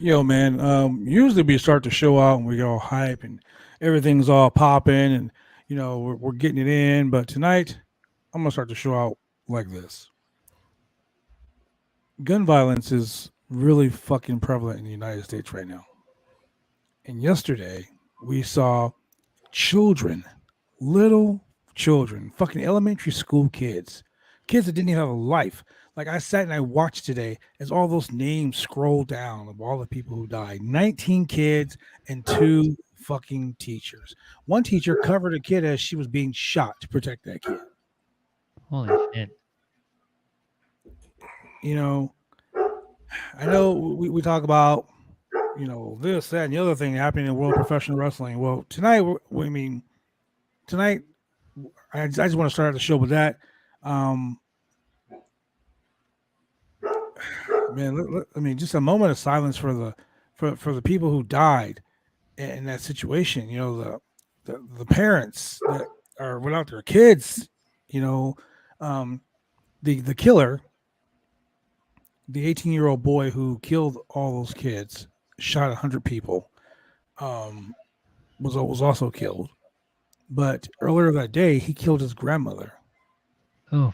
Yo, man. Usually we start the show out and we go hype and everything's all popping and we're getting it in. But tonight, I'm gonna start the show out like this. Gun violence is really fucking prevalent in the United States right now. And yesterday we saw children, little children, fucking elementary school kids that didn't even have a life. Like I sat and I watched today as all those names scroll down of all the people who died. 19 kids and two fucking teachers. One teacher covered a kid as she was being shot to protect that kid. Holy shit. You know, I know we talk about, this, that, and the other thing happening in the world of professional wrestling. Well, tonight, tonight, I just want to start the show with that. Man, I mean, just a moment of silence for the people who died in that situation. The parents that are without their kids. The killer, the 18-year-old boy who killed all those kids, shot 100 people, was also killed. But earlier that day, he killed his grandmother. Oh.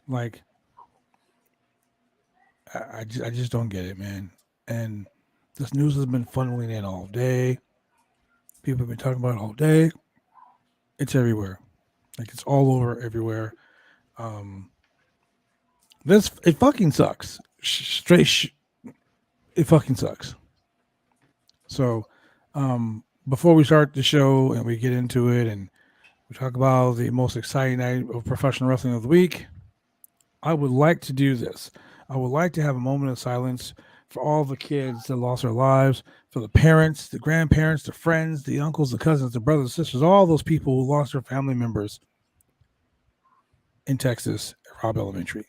Like, I just don't get it, man. And this news has been funneling in all day. People have been talking about it all day. It's everywhere. Like, it's all over everywhere. It fucking sucks. It fucking sucks. So, before we start the show and we get into it and we talk about the most exciting night of professional wrestling of the week, I would like to do this. I would like to have a moment of silence for all the kids that lost their lives, for the parents, the grandparents, the friends, the uncles, the cousins, the brothers, sisters, all those people who lost their family members in Texas at Robb Elementary.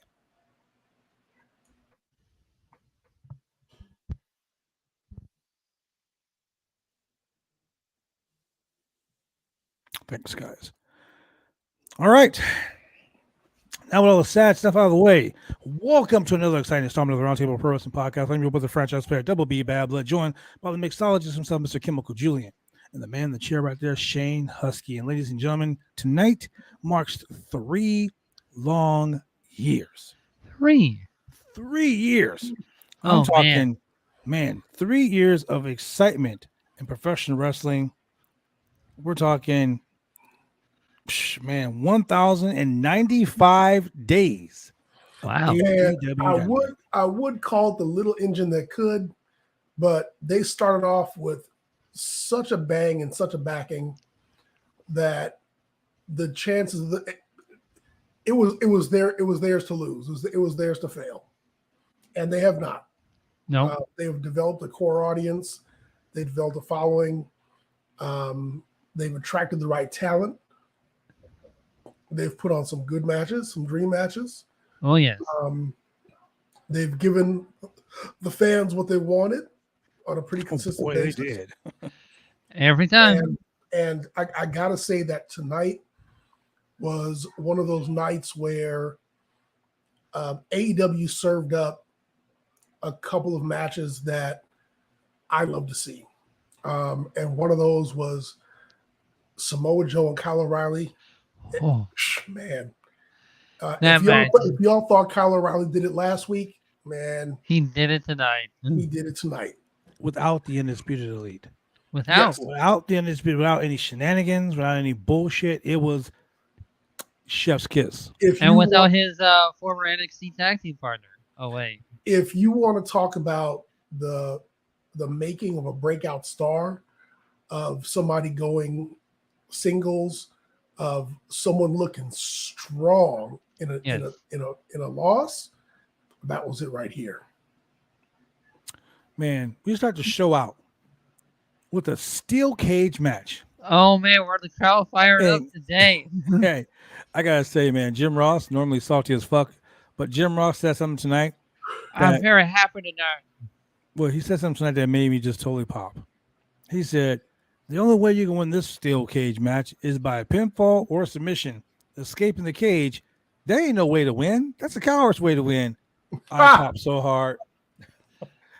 Thanks, guys. All right. Now with all the sad stuff out of the way, welcome to another exciting installment of the Roundtable Pro Wrestling Podcast. I'm your brother, franchise player, Double B Bad Blood, joined by the mixologist himself, Mr. Chemical Julian, and the man in the chair right there, Shane Husky. And ladies and gentlemen, tonight marks 3 long years. 3 years. I'm talking, man, 3 years of excitement in professional wrestling. We're talking, man, 1,095 days. Wow. And I would call it the little engine that could, but they started off with such a bang and such a backing that the chances of it was theirs to lose. It was theirs to fail, and they have not. No, they've developed a core audience. They've developed a following. They've attracted the right talent. They've put on some good matches, some dream matches. Oh, yes. They've given the fans what they wanted on a pretty consistent basis. They did. Every time. And I got to say that tonight was one of those nights where AEW served up a couple of matches that I love to see. And one of those was Samoa Joe and Kyle O'Reilly. Oh, man. If y'all thought Kyle O'Reilly did it last week, man. He did it tonight. He did it tonight. Without the Undisputed Elite. Without the Undisputed, without any shenanigans, without any bullshit. It was chef's kiss. Without his former NXT tag team partner. Oh, wait. If you want to talk about the making of a breakout star, of somebody going singles, of someone looking strong in a loss, that was it right here. Man, we start to show out with a steel cage match. Oh man, we're the crowd fired up today. Hey, I gotta say, man, Jim Ross, normally salty as fuck, but Jim Ross said something tonight. I'm very happy tonight. Well, he said something tonight that made me just totally pop. He said, the only way you can win this steel cage match is by a pinfall or a submission. Escaping the cage, there ain't no way to win. That's a coward's way to win. I popped so hard.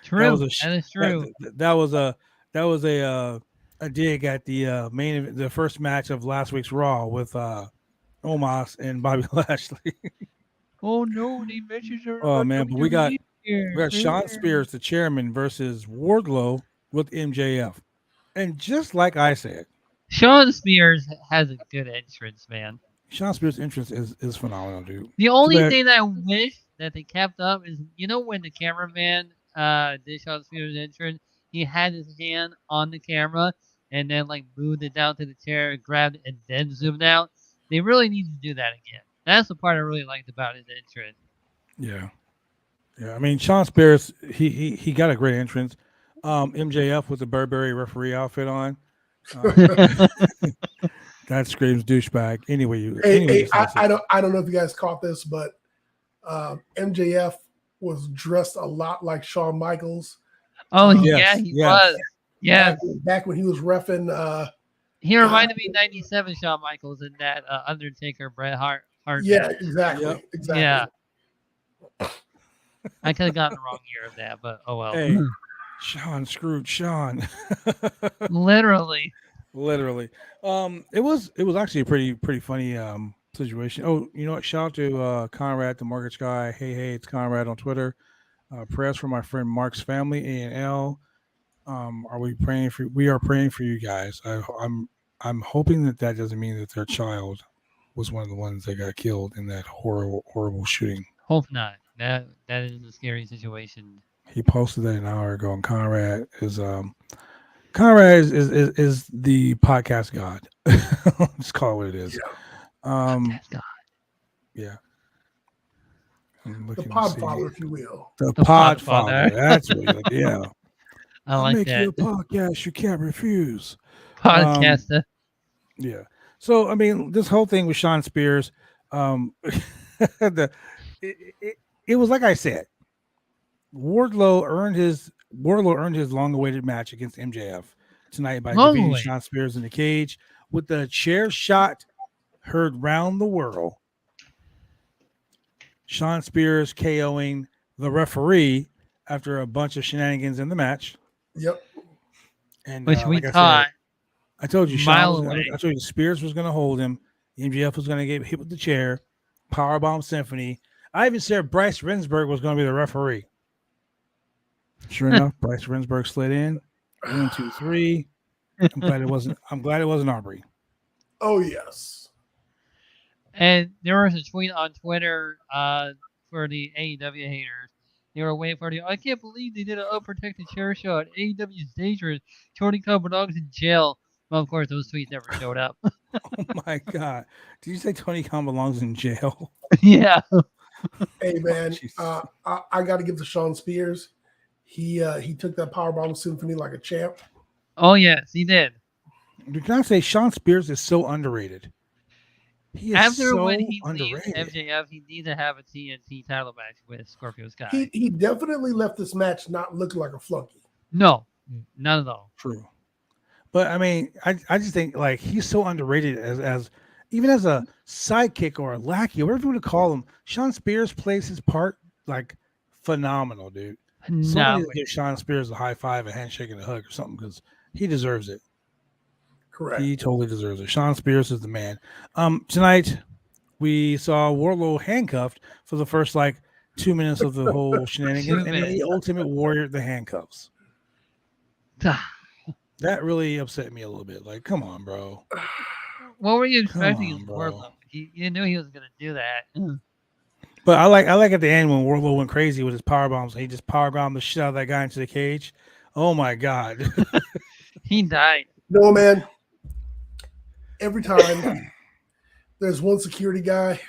True. That is true. That was a dig at the first match of last week's Raw with Omos and Bobby Lashley. Oh no, they mentioned Oh man, but we got Sean Spears, the chairman, versus Wardlow with MJF, and just like I said, Sean Spears has a good entrance, man. Sean Spears' entrance is phenomenal, dude. The only thing that I wish that they kept up is, when the cameraman did Sean Spears' entrance, he had his hand on the camera and then moved it down to the chair, grabbed it, and then zoomed out. They really need to do that again. That's the part I really liked about his entrance. Yeah. I mean, Sean Spears, he got a great entrance. MJF with the Burberry referee outfit on. That screams douchebag. Anyway, I don't know if you guys caught this, but MJF was dressed a lot like Shawn Michaels. Oh yeah, he was. Yeah, back when he was reffing. He reminded me of '97 Shawn Michaels in that Undertaker Bret Hart. Yeah, exactly. Yeah. I could have gotten the wrong year of that, but oh well. Hey, Sean screwed Sean. Literally. It was actually a pretty funny situation. Oh, you know what? Shout out to Conrad, the mortgage guy. Hey, it's Conrad on Twitter. Prayers for my friend Mark's family, A&L. We are praying for you guys. I'm hoping that doesn't mean that their child was one of the ones that got killed in that horrible shooting. Hope not. That is a scary situation. He posted that an hour ago, and Conrad is the podcast god. Let's call it what it is. Yeah. Podcast god. Yeah. The Podfather, if you will. The Podfather. That's what. Yeah. I like make that. you a podcast you can't refuse. Podcaster. Yeah. So I mean, this whole thing with Sean Spears, it was like I said. Wardlow earned his long-awaited match against MJF tonight by defeating Sean Spears in the cage with the chair shot heard round the world. Sean Spears KOing the referee after a bunch of shenanigans in the match. Yep. And which we thought. I told you, I told you Spears was going to hold him. MJF was going to get hit with the chair. Powerbomb Symphony. I even said Bryce Rensburg was going to be the referee. Sure enough, Bryce Rensburg slid in. 1, 2, 3. I'm glad it wasn't Aubrey. Oh yes. And there was a tweet on Twitter for the AEW haters. They were waiting for I can't believe they did an unprotected chair shot. AEW is dangerous. Tony Khan belongs in jail. Well, of course, those tweets never showed up. Oh my God! Did you say Tony Khan belongs in jail? Yeah. Hey man, I got to give to Sean Spears. He took that Powerbomb Symphony like a champ. Oh yes, he did. Can I say Sean Spears is so underrated? He is when he underrated. leaves MJF, he needs to have a TNT title match with Scorpio Sky. He definitely left this match not looking like a flunky. No, not at all. True. But I mean, I just think he's so underrated as even as a sidekick or a lackey, whatever you want to call him. Sean Spears plays his part phenomenal, dude. Somebody give Sean Spears a high five, a handshake, and a hug or something because he deserves it. Correct. He totally deserves it. Sean Spears is the man. Tonight we saw Wardlow handcuffed for the first 2 minutes of the whole shenanigans, and the Ultimate Warrior the handcuffs. That really upset me a little bit. Come on, bro. What were you expecting of Wardlow? You knew he was going to do that. But I like at the end when Wardlow went crazy with his power bombs. He just power bombed the shit out of that guy into the cage. Oh my God. He died. No, man. Every time there's one security guy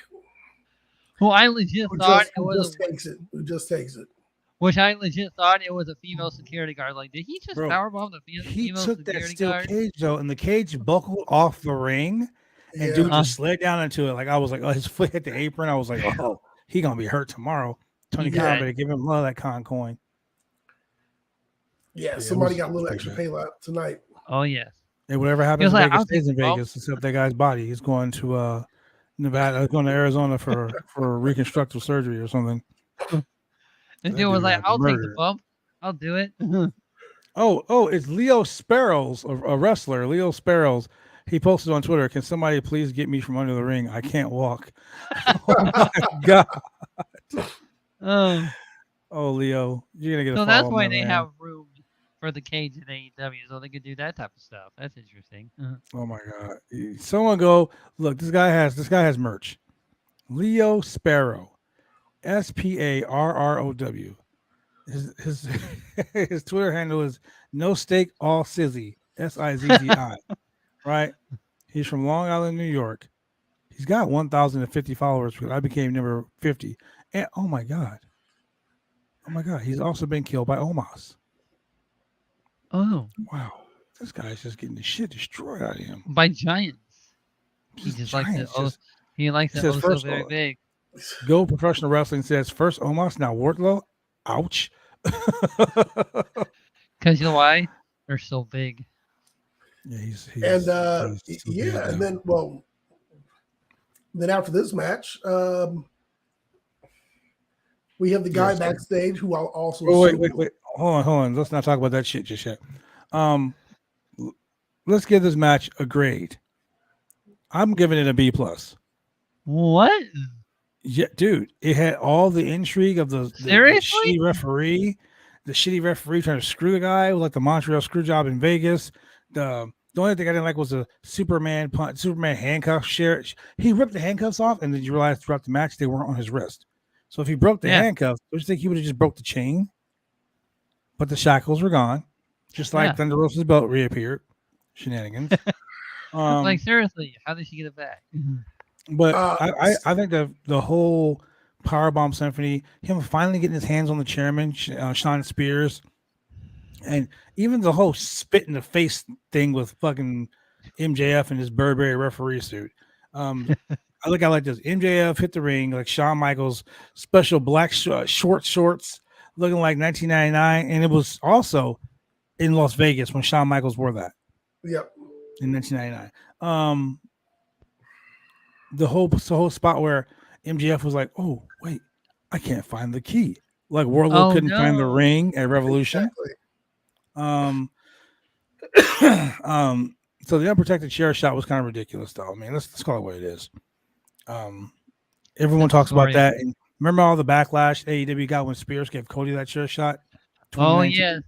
who I legit thought who just takes it. Which I legit thought it was a female security guard. Did he just powerbomb the female he took security that steel guard? Cage though, and the cage buckled off the ring, and dude just slid down into it. I was like, oh, his foot hit the apron. I was like, oh, he gonna be hurt tomorrow. Tony Khan better give him love that con coin. Yeah, somebody got a little extra pay tonight. Oh yes. Hey, whatever happens in Vegas stays in Vegas, except that guy's body. He's going to Nevada, going to Arizona for reconstructive surgery or something. This dude was like, I'll take the bump. I'll do it. It's Leo Sparrows, a wrestler. Leo Sparrows. He posted on Twitter, "Can somebody please get me from under the ring? I can't walk." Oh my god. Oh, Oh, Leo, you're gonna get a so follow, that's why my they man. have room for the cage in AEW, so they could do that type of stuff. That's interesting. Oh my god. Someone go look. This guy has merch. Leo Sparrow, SPARROW. His his Twitter handle is no steak all sizzy, SIZZI. Right? He's from Long Island, New York. He's got 1,050 followers. I became number 50. And oh my god, he's also been killed by Omos. Oh, Wow, this guy's just getting the shit destroyed out of him. by giants. He Just just likes it. giants, Oh, just- he likes it says so first very of all- big. Go Professional Wrestling says first Omos, now Wardlow. Ouch. Because you know why? They're so big. Yeah, he's And so yeah, big and now. then after this match, we have the guy Yes. backstage who I'll also Wait. Hold on. Let's not talk about that shit just yet. Let's give this match a grade. I'm giving it a B plus. What? Yeah, dude, it had all the intrigue of the Seriously? shitty referee, trying to screw the guy, like the Montreal screw job in Vegas. The only thing I didn't like was the Superman handcuff share. He ripped the handcuffs off, and then you realize throughout the match they weren't on his wrist. So if he broke the handcuffs, don't you think he would have just broke the chain? But the shackles were gone, just like Thunder Rosa's belt reappeared. Shenanigans. Like seriously, how did she get it back? But I think the whole Powerbomb Symphony, him finally getting his hands on the chairman, Sean Spears, and even the whole spit in the face thing with fucking MJF in his Burberry referee suit. I like this. MJF hit the ring like Shawn Michaels, special black short shorts, looking like 1999, and it was also in Las Vegas when Shawn Michaels wore that. Yep. In 1999. The whole spot where MJF was like, "Oh wait, I can't find the key." Like Wardlow couldn't find the ring at Revolution. Exactly. So the unprotected chair shot was kind of ridiculous, though. I mean, let's call it what it is. Everyone talks about that, and remember all the backlash AEW got when Spears gave Cody that chair shot. Oh yeah,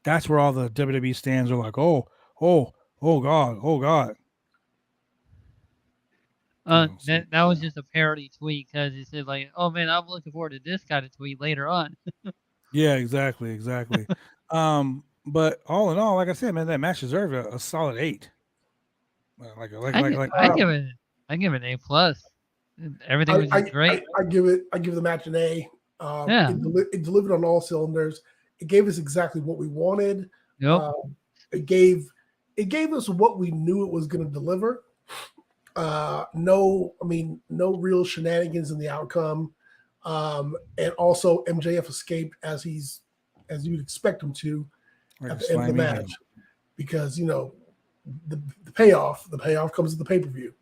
that's where all the WWE stands are like, "Oh God." That was just a parody tweet because he said like, "Oh man, I'm looking forward to this kind of tweet later on." Yeah, exactly. But all in all, like I said, man, that match deserved a solid 8. I give it an A plus. Everything was just great. I give the match an A. It delivered on all cylinders. It gave us exactly what we wanted. Yep. It gave us what we knew it was going to deliver. No real shenanigans in the outcome. And also MJF escaped as you'd expect him to at the end of the match. Because the payoff comes at the pay-per-view.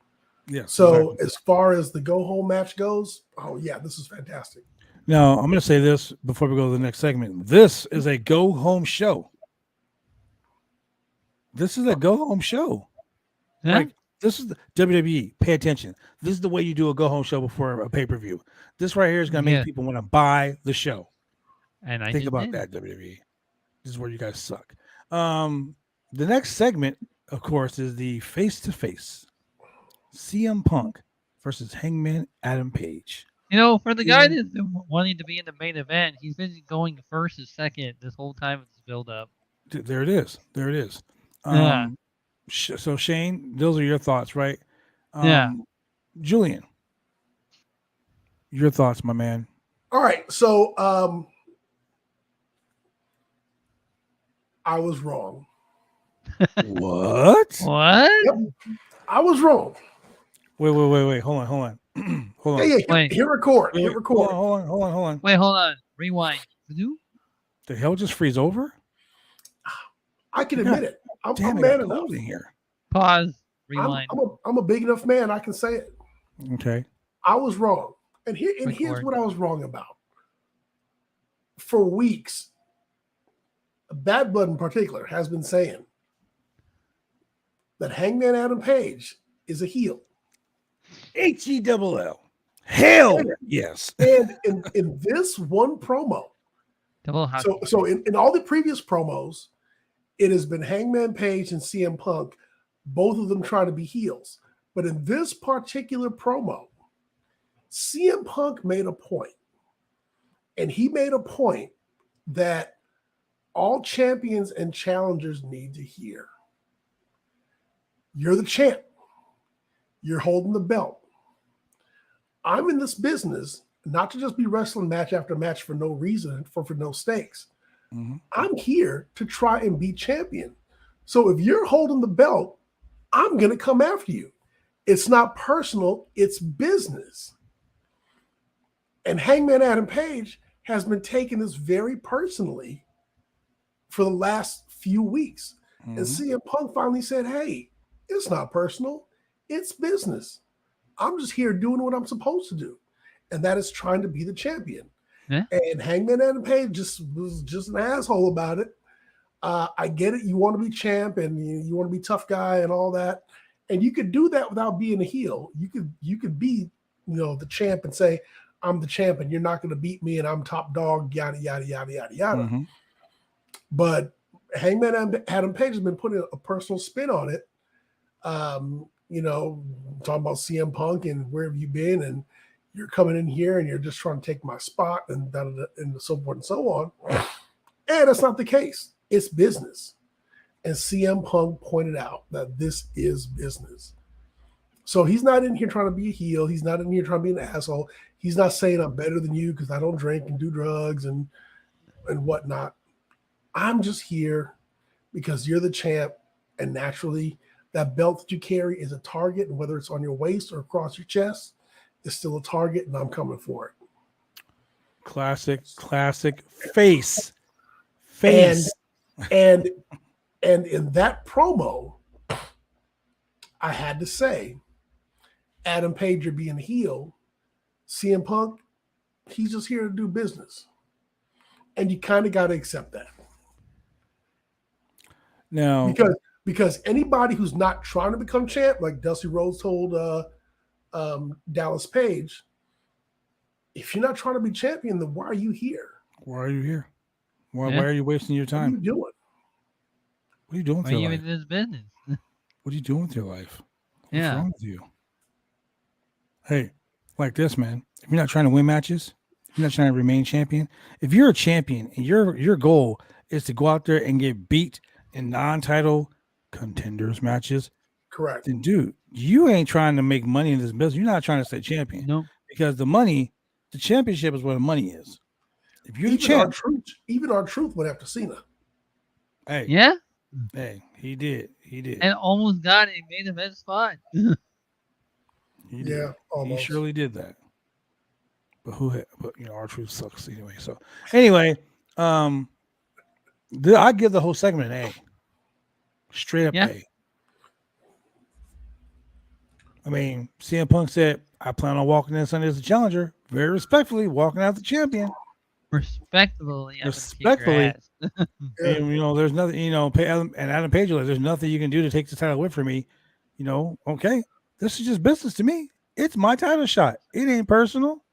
Yeah. So exactly. As far as the go home match goes, oh yeah, this is fantastic. Now I'm gonna say this before we go to the next segment. This is a go home show. This is a go home show. Yeah. Like this is the WWE. Pay attention. This is the way you do a go home show before a pay-per-view. This right here is gonna make people want to buy the show. And I think about that, WWE. This is where you guys suck. The next segment, of course, is the face-to-face. CM Punk versus Hangman Adam Page. For the guy that's been wanting to be in the main event, he's been going first and second this whole time with this build-up. There it is. Yeah. So Shane, those are your thoughts, right? Yeah. Julian, your thoughts, my man. All right. So I was wrong. What? Yep. I was wrong. Wait. Hold on. Hold on. Yeah. Hit record. Hold on. Wait, hold on. Rewind. The hell just freeze over? I can admit it. I'm man enough. Here. Pause. Rewind. I'm a big enough man. I can say it. Okay. I was wrong. And here's what I was wrong about. For weeks, Bad Blood in particular, has been saying that Hangman Adam Page is a heel. HELL. Hell yes. And in this one promo, Double house. so in all the previous promos, it has been Hangman Page and CM Punk, both of them trying to be heels. But in this particular promo, CM Punk made a point. And he made a point that all champions and challengers need to hear. You're the champ. You're holding the belt. I'm in this business not to just be wrestling match after match for no reason, for no stakes. Mm-hmm. I'm here to try and be champion. So if you're holding the belt, I'm going to come after you. It's not personal, it's business. And Hangman Adam Page has been taking this very personally for the last few weeks. Mm-hmm. And CM Punk finally said, hey, it's not personal, it's business. I'm just here doing what I'm supposed to do. And that is trying to be the champion. Yeah. And Hangman Adam Page was just an asshole about it. I get it. You want to be champ and you want to be tough guy and all that. And you could do that without being a heel. You could be, the champ and say, I'm the champ and you're not going to beat me and I'm top dog, yada, yada, yada, yada, yada. Mm-hmm. But Hangman Adam Page has been putting a personal spin on it. Talking about CM Punk and where have you been? And you're coming in here and you're just trying to take my spot and so forth and so on. And that's not the case. It's business. And CM Punk pointed out that this is business. So he's not in here trying to be a heel. He's not in here trying to be an asshole. He's not saying I'm better than you because I don't drink and do drugs and whatnot. I'm just here because you're the champ, and naturally that belt that you carry is a target, and whether it's on your waist or across your chest, it's still a target, and I'm coming for it. Classic face. And in that promo, I had to say, Adam Page, you're being a heel. CM Punk, he's just here to do business. And you kind of got to accept that. Now, because anybody who's not trying to become champ, like Dusty Rhodes told Dallas Page, if you're not trying to be champion, then why are you here? Why are you here? Why are you wasting your time? What are you doing? What are you doing with your life? In this business? What are you doing with your life? What's Yeah. wrong with you? Hey, like this, man. If you're not trying to win matches, if you're not trying to remain champion, if you're a champion and your goal is to go out there and get beat in non-title contenders matches, Correct. then dude, you ain't trying to make money in this business. You're not trying to stay champion. No. Because the championship is where the money is. If you're the champ, even our truth went after Cena. Hey, Yeah. Hey, he did. And almost got a main event spot. He did. Yeah, almost. He surely did that. But our truth sucks anyway. So anyway, I give the whole segment an A. Straight up A. I mean, CM Punk said, I plan on walking in Sunday as a challenger, very respectfully, walking out the champion. Respectfully. And there's nothing, and Adam Page, there's nothing you can do to take the title away from me. Okay, this is just business to me. It's my title shot. It ain't personal.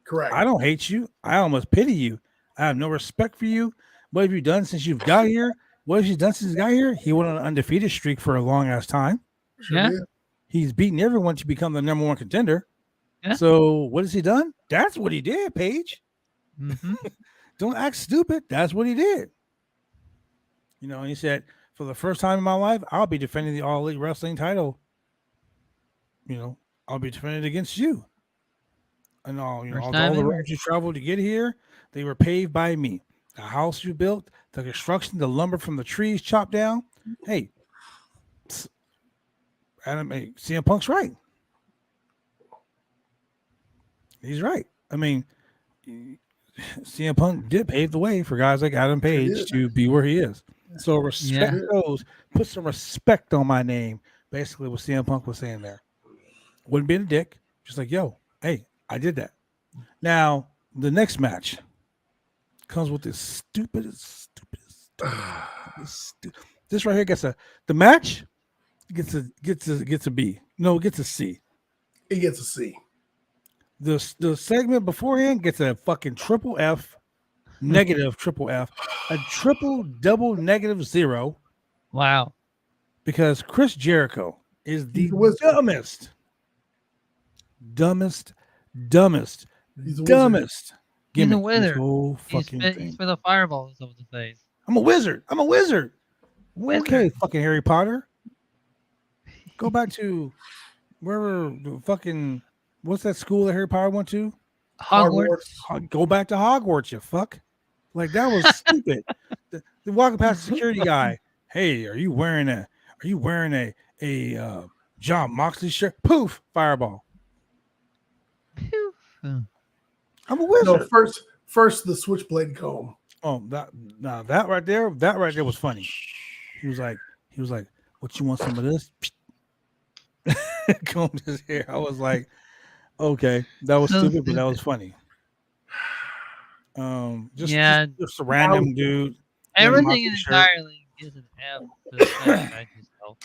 Correct. I don't hate you. I almost pity you. I have no respect for you. What have you done since you've got here? What have you done since he's got here? He went on an undefeated streak for a long ass time. Sure yeah. did. He's beaten everyone to become the number one contender. Yeah. So what has he done? That's what he did, Paige. Mm-hmm. Don't act stupid. That's what he did. And he said, for the first time in my life, I'll be defending the All Elite Wrestling title. I'll be defending it against you. And all the roads you traveled to get here, they were paved by me. The house you built, the construction, the lumber from the trees chopped down. Hey, CM Punk's right. He's right. I mean, CM Punk did pave the way for guys like Adam Page to be where he is. So respect those. Put some respect on my name. Basically, what CM Punk was saying there. Wouldn't be a dick. Just like, yo, hey, I did that. Now, the next match comes with this stupidest This right here gets the match gets a B. No, it gets a C. It gets a C. The segment beforehand gets a fucking triple F, negative triple F, a triple double negative 0. Wow. Because Chris Jericho is the He's a wizard. dumbest He's a wizard. gimmick He's a in this wizard. whole He's fucking for thing. the fireballs over the face. I'm a wizard. Wizard. Okay, fucking Harry Potter. Go back to wherever the fucking what's that school that Harry Potter went to? Hogwarts. Go back to Hogwarts, you fuck. Like that was stupid. They're walking past the security guy. Hey, are you wearing a John Moxley shirt? Poof, fireball. Phew. I'm a wizard. No, first the switchblade comb. Oh, that right there was funny. He was like, what, you want some of this? Combed his hair. I was like, okay, that was So stupid, but that was funny. Just a random dude. Everything entirely is an F. To the match itself.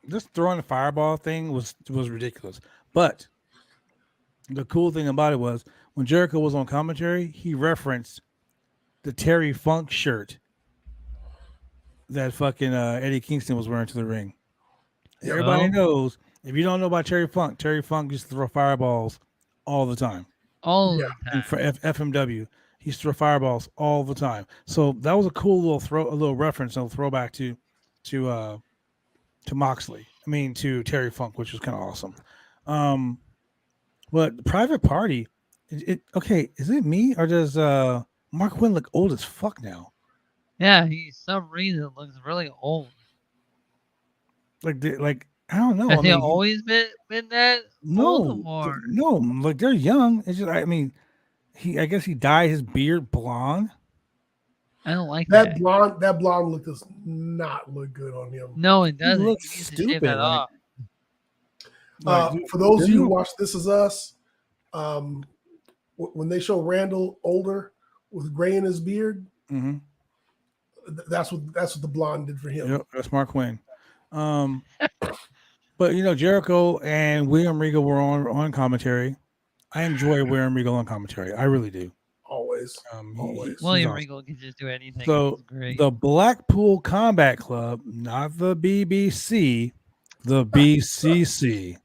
Just throwing the fireball thing was ridiculous. But the cool thing about it was when Jericho was on commentary, he referenced the Terry Funk shirt that fucking Eddie Kingston was wearing to the ring. Everybody knows. If you don't know about Terry Funk used to throw fireballs all the time. All the time. And for FMW, he used to throw fireballs all the time. So that was a cool little reference, a little throwback to Moxley. I mean, to Terry Funk, which was kind of awesome. But the Private Party, okay, is it me or does Mark Quinn look old as fuck now? Yeah, he some reason looks really old. Like I don't know. Has he always been that old? No, like they're young. It's just I guess he dyed his beard blonde. I don't like that. That blonde look does not look good on him. No, it doesn't. He looks stupid. That off. For those of you who watch This Is Us, when they show Randall older with gray in his beard, that's what the blonde did for him. Yep, that's Mark Quinn. But Jericho and William Regal were on commentary. I enjoy William Regal on commentary. I really do. Always. William Regal can just do anything. So the Blackpool Combat Club, not the BBC, the BCC.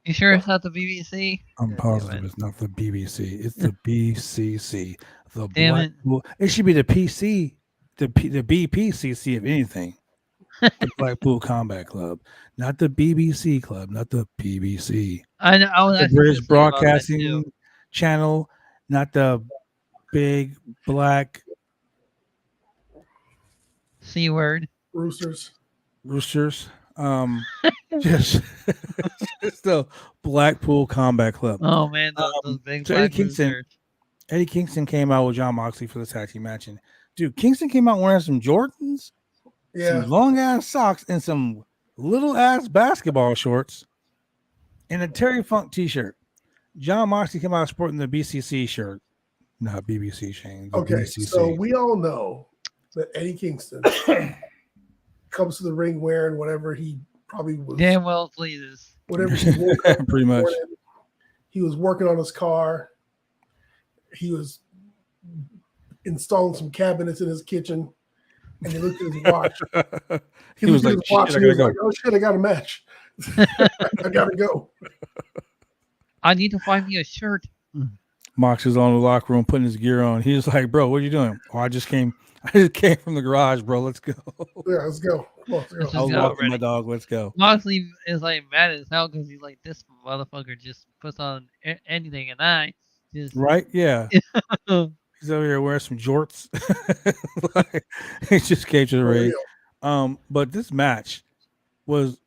You sure it's not the BBC? I'm positive it's not the BBC. It's the BCC. The Damn Blackpool. It should be the PC, the BPCC if anything. The Blackpool Combat Club, not the BBC club, not the BBC. I know. The British Broadcasting Channel, not the big black C word. Roosters. Just the Blackpool Combat Club. Oh man, those big black roosters. Eddie Kingston came out with John Moxley for the tag team match, and dude, Kingston came out wearing some Jordans. Yeah, some long ass socks and some little ass basketball shorts and a Terry Funk t-shirt. John Moxley came out sporting the BCC shirt, not BBC Shane. Okay, BCC. So we all know that Eddie Kingston comes to the ring wearing whatever he probably was. Damn well pleases. Whatever he woke up pretty much. Morning. He was working on his car. He was installing some cabinets in his kitchen. And he looked at his watch. He looked at his watch and he was like, oh shit, I got a match. I gotta go. I need to find me a shirt. Mox is on the locker room putting his gear on. He's like, bro, what are you doing? Oh, I just came from the garage, bro. Let's go. Yeah, let's go. Come on, let's go. I was walking my dog. Let's go. Moxley is like mad as hell because he's like, this motherfucker just puts on anything and I just right, yeah. He's over here wearing some jorts. Like, he just came to the ring. But this match was.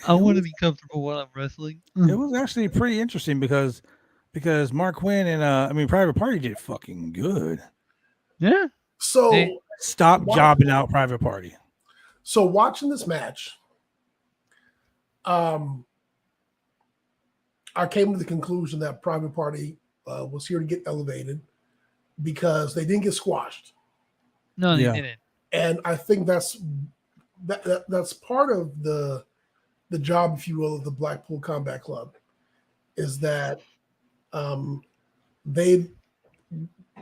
I want to be comfortable while I'm wrestling. It was actually pretty interesting because Mark Quinn and Private Party did fucking good. Yeah. So stop jobbing out Private Party. So watching this match, I came to the conclusion that Private Party was here to get elevated. Because they didn't get squashed. No, they didn't. And I think that's part of the job, if you will, of the Blackpool Combat Club, is that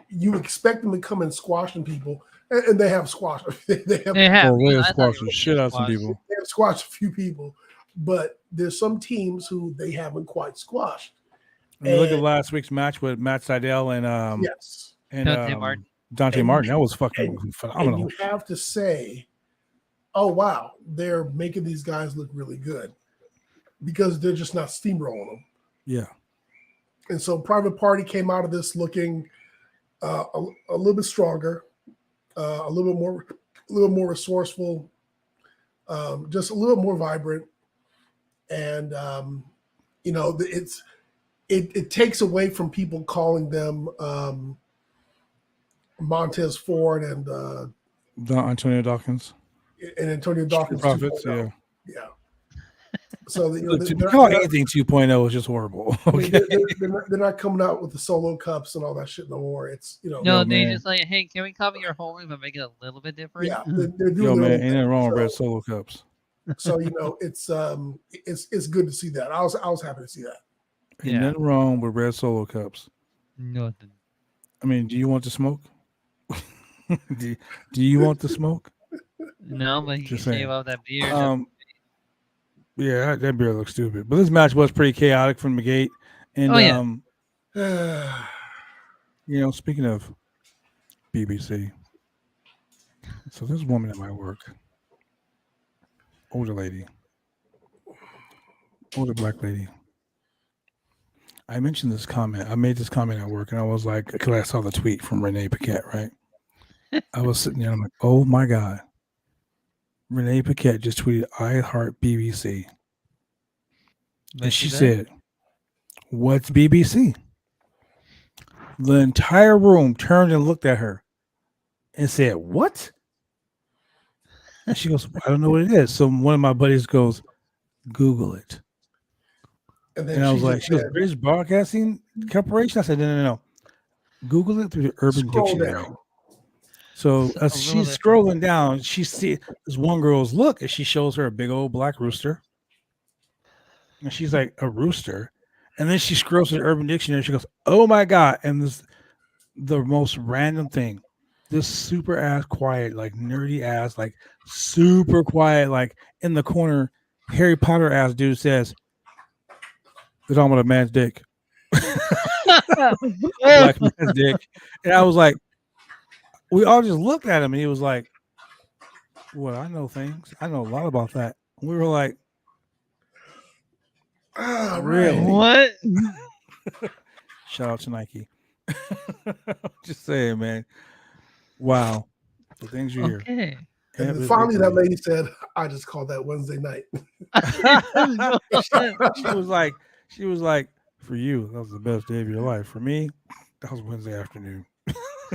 you expect them to come and squashing people, and they have squashed. they have They have. They I have thought squashed they the were shit out of some squashed. people. They have squashed a few people, but there's some teams who they haven't quite squashed. I mean, look at last week's match with Matt Seidel and Yes, and Dante Martin. Dante And Martin. you- That was fucking and phenomenal. you have to say, oh wow, they're making these guys look really good because they're just not steamrolling them. Yeah. And so Private Party came out of this looking a little bit stronger, a little more resourceful, just a little more vibrant, and it takes away from people calling them Montez Ford and Antonio Dawkins. Antonio Dawkins. Profits, 2.0. Yeah. So Look, to call anything 2.0 is just horrible. Okay. they're not coming out with the solo cups and all that shit no more. It's No, they man. just like, hey, can we copy your whole but make it a little bit different? yeah, they're doing Yo, their man, own ain't thing. nothing wrong with red solo cups. So it's good to see that. I was happy to see that. Ain't Yeah. nothing wrong with red solo cups. Nothing. I mean, do you want to smoke? do you want to smoke? No, but you can Just shave saying. off that beard. Yeah, that beer looks stupid. But this match was pretty chaotic from the gate. And Oh, yeah. Speaking of BBC, so this woman at my work, older black lady. I mentioned this comment. I made this comment at work, and I was like, because I saw the tweet from Renee Paquette, right? I was sitting there, I'm like, oh my God. Renee Paquette just tweeted, I heart BBC. And she said, what's BBC? The entire room turned and looked at her and said, what? And she goes, I don't know what it is. So one of my buddies goes, Google it. And I was like, she goes, British Broadcasting Corporation? I said, no. Google it through the Urban Dictionary. Down. So as she's scrolling down, she sees this one girl's look, and she shows her a big old black rooster. And she's like, a rooster? And then she scrolls to the Urban Dictionary. She goes, oh my God. And this the most random thing. This super ass quiet, like nerdy ass, like super quiet, like in the corner, Harry Potter ass dude says, they're talking about a man's dick. Black man's dick. And I was like, we all just looked at him and he was like, well, I know things. I know a lot about that. We were like, really? What? Shout out to Nike. Just saying, man. Wow. The things you hear. Okay. And then finally that lady said, I just called that Wednesday night. she was like, for you, that was the best day of your life. For me, that was Wednesday afternoon.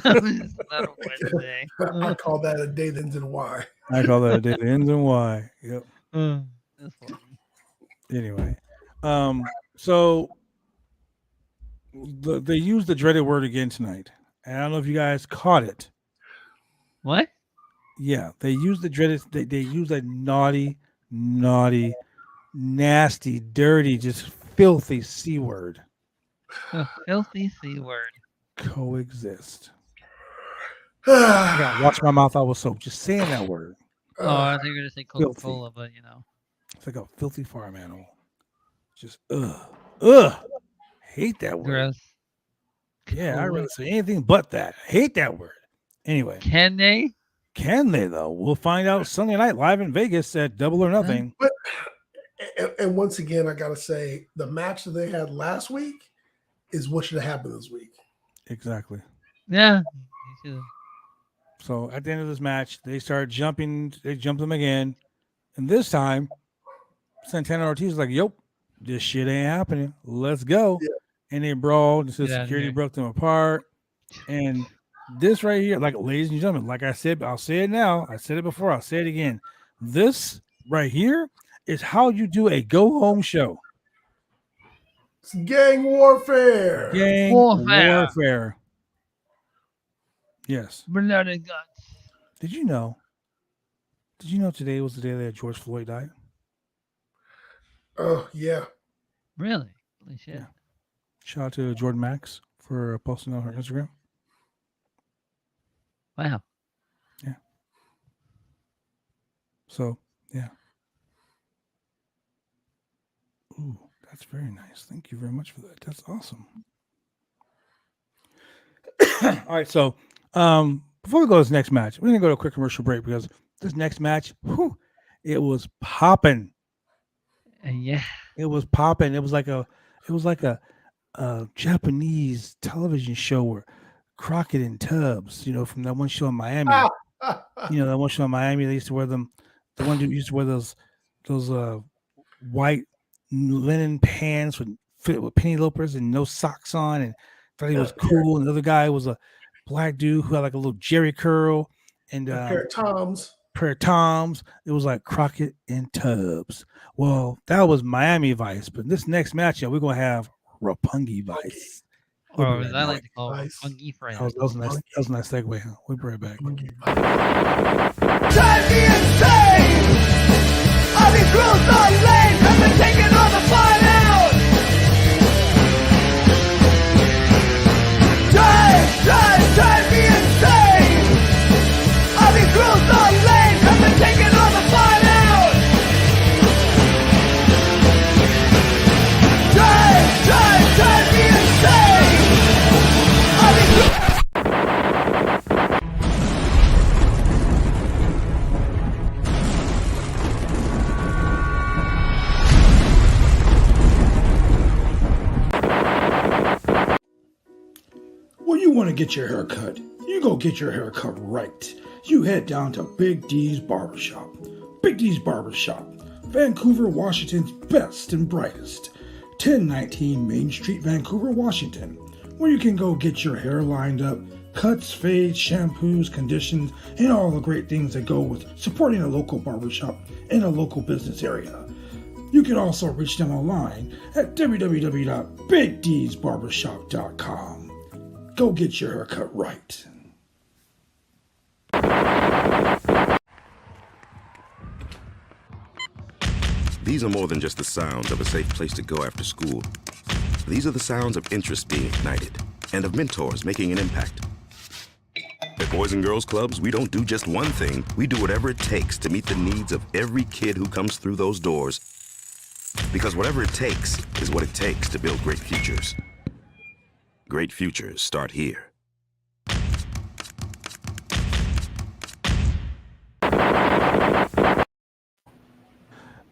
It's not a Wednesday. I call that a day that ends in Y. I call that a day that ends in Y. Yep. That's funny. Anyway, so they used the dreaded word again tonight. And I don't know if you guys caught it. What? Yeah, they used the dreaded. They used a naughty, nasty, dirty, just filthy C word. A filthy C word. Coexist. I gotta wash my mouth out with soap just saying that word. Oh, I think you're gonna say Coca-Cola, but you know. It's like a filthy farm animal. Just ugh. Hate that word. Gross. Yeah, I'd rather say anything but that. I hate that word. Anyway. Can they? Can they though? We'll find out Sunday night live in Vegas at Double or Nothing. But and once again, I gotta say the match that they had last week is what should have happened this week. Exactly. Yeah. So at the end of this match, they start jumping. They jump them again, and this time, Santana Ortiz is like, "Yup, this shit ain't happening. Let's go." Yeah. And they brawled until security broke them apart. And this right here, like, ladies and gentlemen, like I said, I'll say it now. I said it before. I'll say it again. This right here is how you do a go-home show. It's gang warfare. Gang warfare. Yes. Blood and guts. Did you know Did you know today was the day that George Floyd died? Oh, yeah. Really? Holy shit. Yeah. Shout out to Jordan Max for posting on her Instagram. Wow. Yeah. So, yeah. Ooh, that's very nice. Thank you very much for that. That's awesome. All right, so before we go to this next match, we're gonna go to a quick commercial break because this next match, it was popping. Yeah. It was popping. It was like a Japanese television show where Crockett and Tubbs, from that one show in Miami. That one show in Miami, they used to wear them. The one dude used to wear those white linen pants with penny loafers and no socks on, and thought he was cool. And the other guy was a black dude who had like a little Jerry curl and a pair of Toms. It was like Crockett and Tubbs. Well, that was Miami Vice, but this next match, we're gonna have Roppongi Vice. Or as I like to call it, Funky Friends. That was a nice segue. Huh? We'll be right back. Drive me insane! All these rules are lame, have been taking all the fun out! Drive me insane! All these rules are lame, have been taking all the fun out! Drive me insane! All these You want to get your hair cut, you go get your hair cut right. You head down to Big D's Barbershop. Big D's Barbershop, Vancouver, Washington's best and brightest. 1019 Main Street, Vancouver, Washington, where you can go get your hair lined up, cuts, fades, shampoos, conditions, and all the great things that go with supporting a local barbershop in a local business area. You can also reach them online at www.bigdsbarbershop.com. Go get your haircut right. These are more than just the sounds of a safe place to go after school. These are the sounds of interest being ignited and of mentors making an impact. At Boys and Girls Clubs, we don't do just one thing. We do whatever it takes to meet the needs of every kid who comes through those doors. Because whatever it takes is what it takes to build great futures. Great futures start here.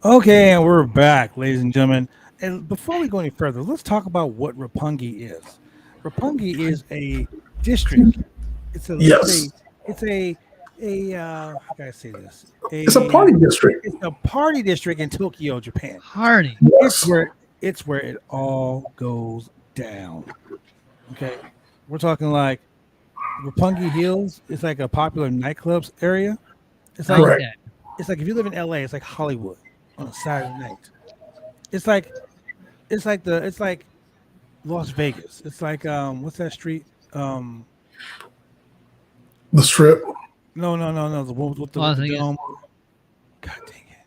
Okay, and we're back, ladies and gentlemen. And before we go any further, let's talk about what Roppongi is. Roppongi is a district. It's a how can I say this? It's a party district. It's a party district in Tokyo, Japan. Party. It's where it all goes down. Okay, we're talking like Roppongi Hills. It's like a popular nightclubs area. It's like Correct. It's like if you live in LA, it's like Hollywood on a Saturday night. It's like Las Vegas. It's like what's that street? The Strip. No. The one with the dome. God dang it.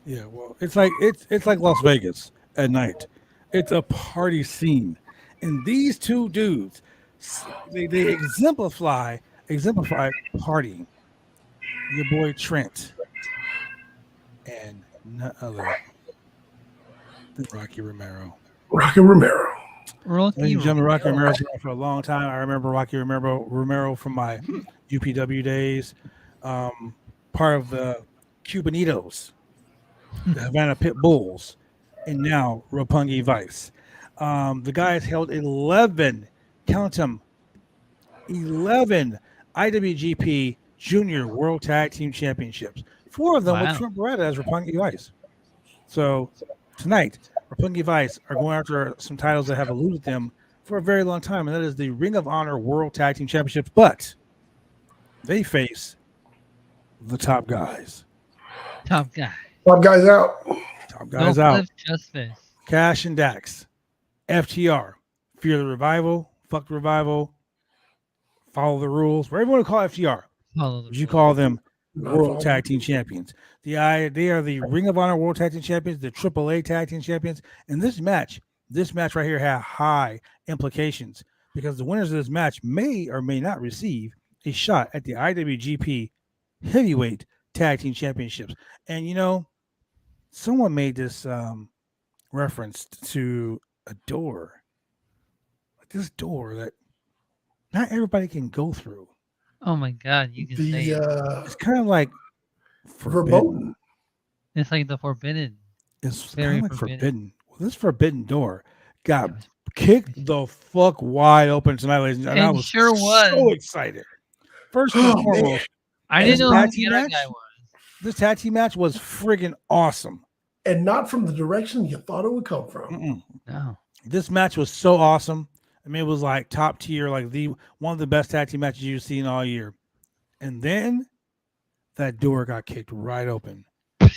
Yeah, well, it's like Las Vegas at night. It's a party scene, and these two dudes, they exemplify partying. Your boy Trent and none other than Rocky Romero. Rocky Romero. Rocky Romero's been for a long time. I remember Rocky Romero from my UPW days. Part of the Cubanitos, the Havana Pit Bulls, and now Roppongi Vice. The guy has held 11, count them, 11 IWGP Junior World Tag Team Championships. 4 of them with Trent Beretta as Roppongi Vice. So tonight, Roppongi Vice are going after some titles that have eluded them for a very long time, and that is the Ring of Honor World Tag Team Championships. But they face the top guys. Top guy. Top guys out. Top guys out. Justice. Cash and Dax. FTR. Fear the Revival. Fuck the Revival. follow the rules. Whatever you want to call FTR, Follow the would you rules. call them Not World follow Tag the Team rules. Champions? They are the Ring of Honor World Tag Team Champions, the AAA Tag Team Champions, and this match right here had high implications because the winners of this match may or may not receive a shot at the IWGP Heavyweight Tag Team Championships. And you know, someone made this reference to a door, like this door that not everybody can go through. Oh my God, you can say The it. It's kind of like forbidden. verboten. It's like the forbidden. It's Very kind of like forbidden. forbidden. Well, this forbidden door got It was- kicked the fuck wide open tonight, ladies and gentlemen. I It was sure was. so excited. First and Oh, man. foremost, I This didn't know who tag the team other match? guy was. this tag team match was friggin' awesome. And not from the direction you thought it would come from. Mm-mm. No. This match was so awesome. I mean, it was like top tier, like one of the best tag team matches you've seen all year. And then that door got kicked right open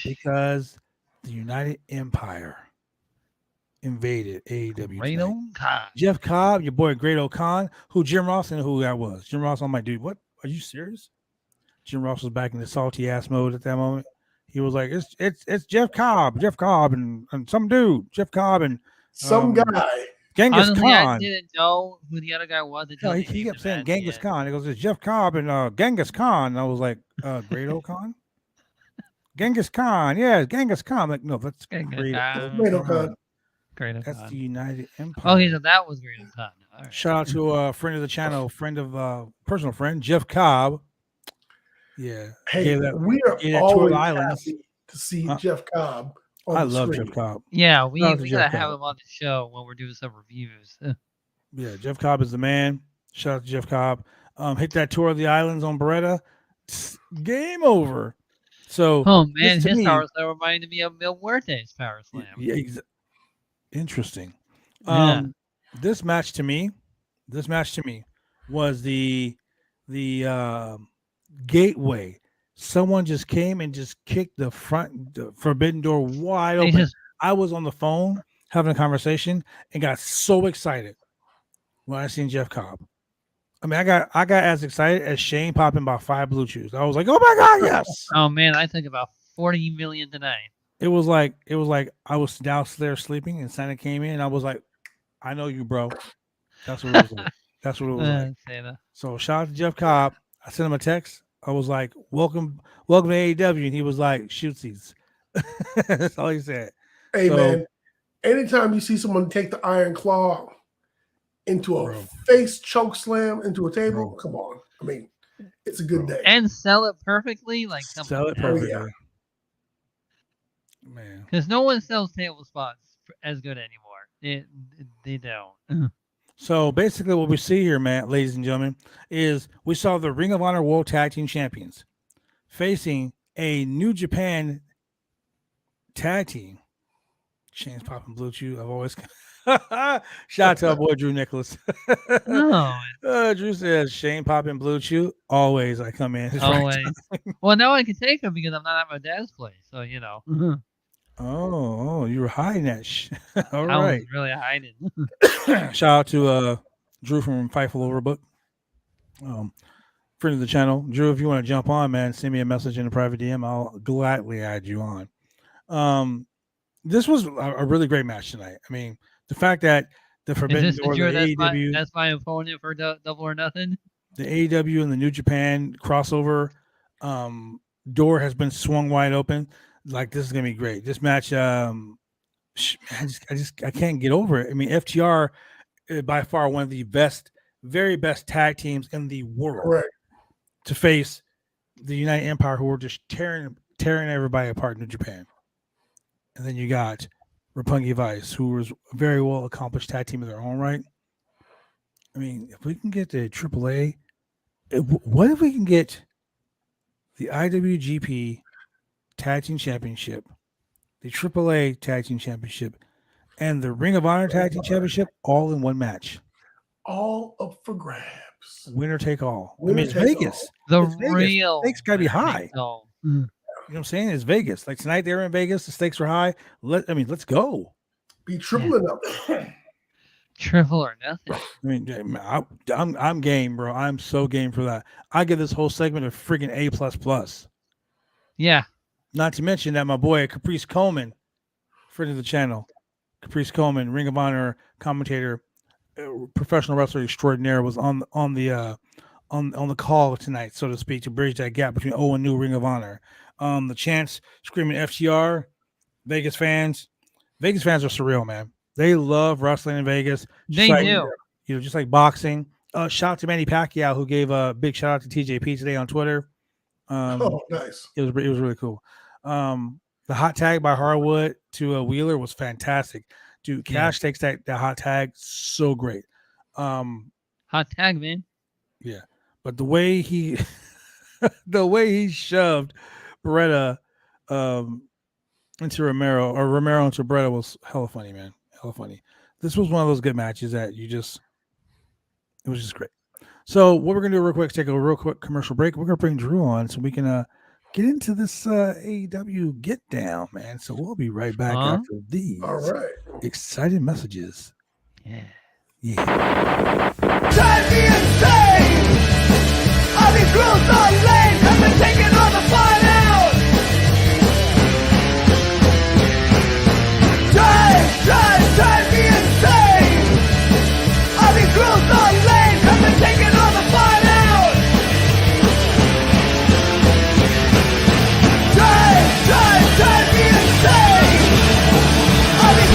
because the United Empire invaded AEW. Right tonight. on time. Jeff Cobb, your boy Great O'Con, who Jim Ross and who that was. Jim Ross, I'm like, dude, what? Are you serious? Jim Ross was back in the salty ass mode at that moment. He was like, it's Jeff Cobb, and some dude, Jeff Cobb and Some guy. Genghis Honestly, I Khan. didn't know who the other guy was until No, they he named kept him saying at the Genghis end. Khan. He goes, it's Jeff Cobb and Genghis Khan. And I was like, Great O'Con? Genghis Khan. Yeah, Genghis Khan. I'm like, no, that's Genghis Great Khan. Great O'Con. O'Con. Great That's O'Con. the United Empire. Oh, so that was Great O'Con. All right. Shout out to a friend of the channel, personal friend, Jeff Cobb. Yeah. Hey, gave that- we are gave that tour of always the islands. happy to see Huh? Jeff Cobb on I the love screen. Jeff Cobb. Yeah, we Shout out to gotta Jeff have Cobb. him on the show when we're doing some reviews. Yeah, Jeff Cobb is the man. Shout out to Jeff Cobb. Hit that tour of the islands on Beretta. Game over. So Oh man, to his me- power slam reminded me of Mil Muerte's power slam. yeah, interesting. Yeah. This match to me was the gateway. Someone just came and just kicked the forbidden door wide They open. just- I was on the phone having a conversation and got so excited when I seen Jeff Cobb. I mean, I got as excited as Shane popping about 5 blue chews. I was like, oh my God, yes. Oh man, I took about 40 million tonight. It was like I was downstairs sleeping and Santa came in and I was like, I know you, bro. That's what it was like. That's what it was like. Say that. So shout out to Jeff Cobb. I sent him a text. I was like, welcome to AEW. And he was like, shootsies. That's all he said. Hey, So- man, anytime you see someone take the iron claw into a Bro. face choke slam into a table, Bro. come on. I mean, it's a good Bro. day. And sell it perfectly, like Sell it Oh, perfectly. yeah. Man. because no one sells table spots as good anymore. They don't. So basically what we see here, man, ladies and gentlemen, is we saw the Ring of Honor World Tag Team Champions facing a New Japan tag team. Shane's popping blue chew. I've always shout out to our boy Drew Nicholas. No, Drew says Shane popping blue chew. Always I come in. It's right. always. Well, now I can take them because I'm not at my dad's place. So you know, Oh, you were hiding that All I right. was really hiding. Shout out to Drew from Fightful Overbook. Friend of the channel. Drew, if you want to jump on, man, send me a message in a private DM. I'll gladly add you on. This was a really great match tonight. I mean, the fact that the Is Forbidden this the Door, Drew the AEW, that's my opponent for Double or Nothing? the AEW and the New Japan crossover door has been swung wide open. Like, this is gonna be great. This match, I can't get over it. I mean, FTR is by far one of the very best tag teams in the world Correct. to face the United Empire, who were just tearing everybody apart in New Japan. And then you got Roppongi Vice, who was a very well accomplished tag team in their own right. I mean, if we can get the AAA, what if we can get the IWGP Tag Team Championship, the AAA Tag Team Championship, and the Ring of Honor Tag Team Championship all in one match? All up for grabs. Winner take all. Winner I mean, it's take Vegas. The It's Vegas. real Stakes gotta be winner high. takes all. You know what I'm saying? It's Vegas. Like tonight, they were in Vegas. The stakes were high. Let's go. Be triple and up. Triple or nothing. I mean, yeah, I'm game, bro. I'm so game for that. I give this whole segment a freaking A++. Yeah. Not to mention that my boy Caprice Coleman, friend of the channel, Caprice Coleman, Ring of Honor commentator, professional wrestler extraordinaire, was on the call tonight, so to speak, to bridge that gap between old and new Ring of Honor. The chants screaming FTR, Vegas fans are surreal, man. They love wrestling in Vegas. They do. Just like boxing. Shout out to Manny Pacquiao, who gave a big shout out to TJP today on Twitter. Oh, nice. It was really cool. The hot tag by Harwood to Wheeler was fantastic. Dude, Cash takes that hot tag so great. Hot tag, man. Yeah, but the way he shoved Beretta into Romero, or Romero into Beretta, was hella funny, man. Hella funny. This was one of those good matches that it was just great. So what we're gonna do real quick is take a real quick commercial break. We're gonna bring Drew on so we can get into this AEW get down, man. So we'll be right back after these exciting messages. Yeah. Drive me insane! All these rules are lame, have been taking all the fun out! Drive me insane! All these rules are lame, have been taking all the fun out! Drive me insane! All these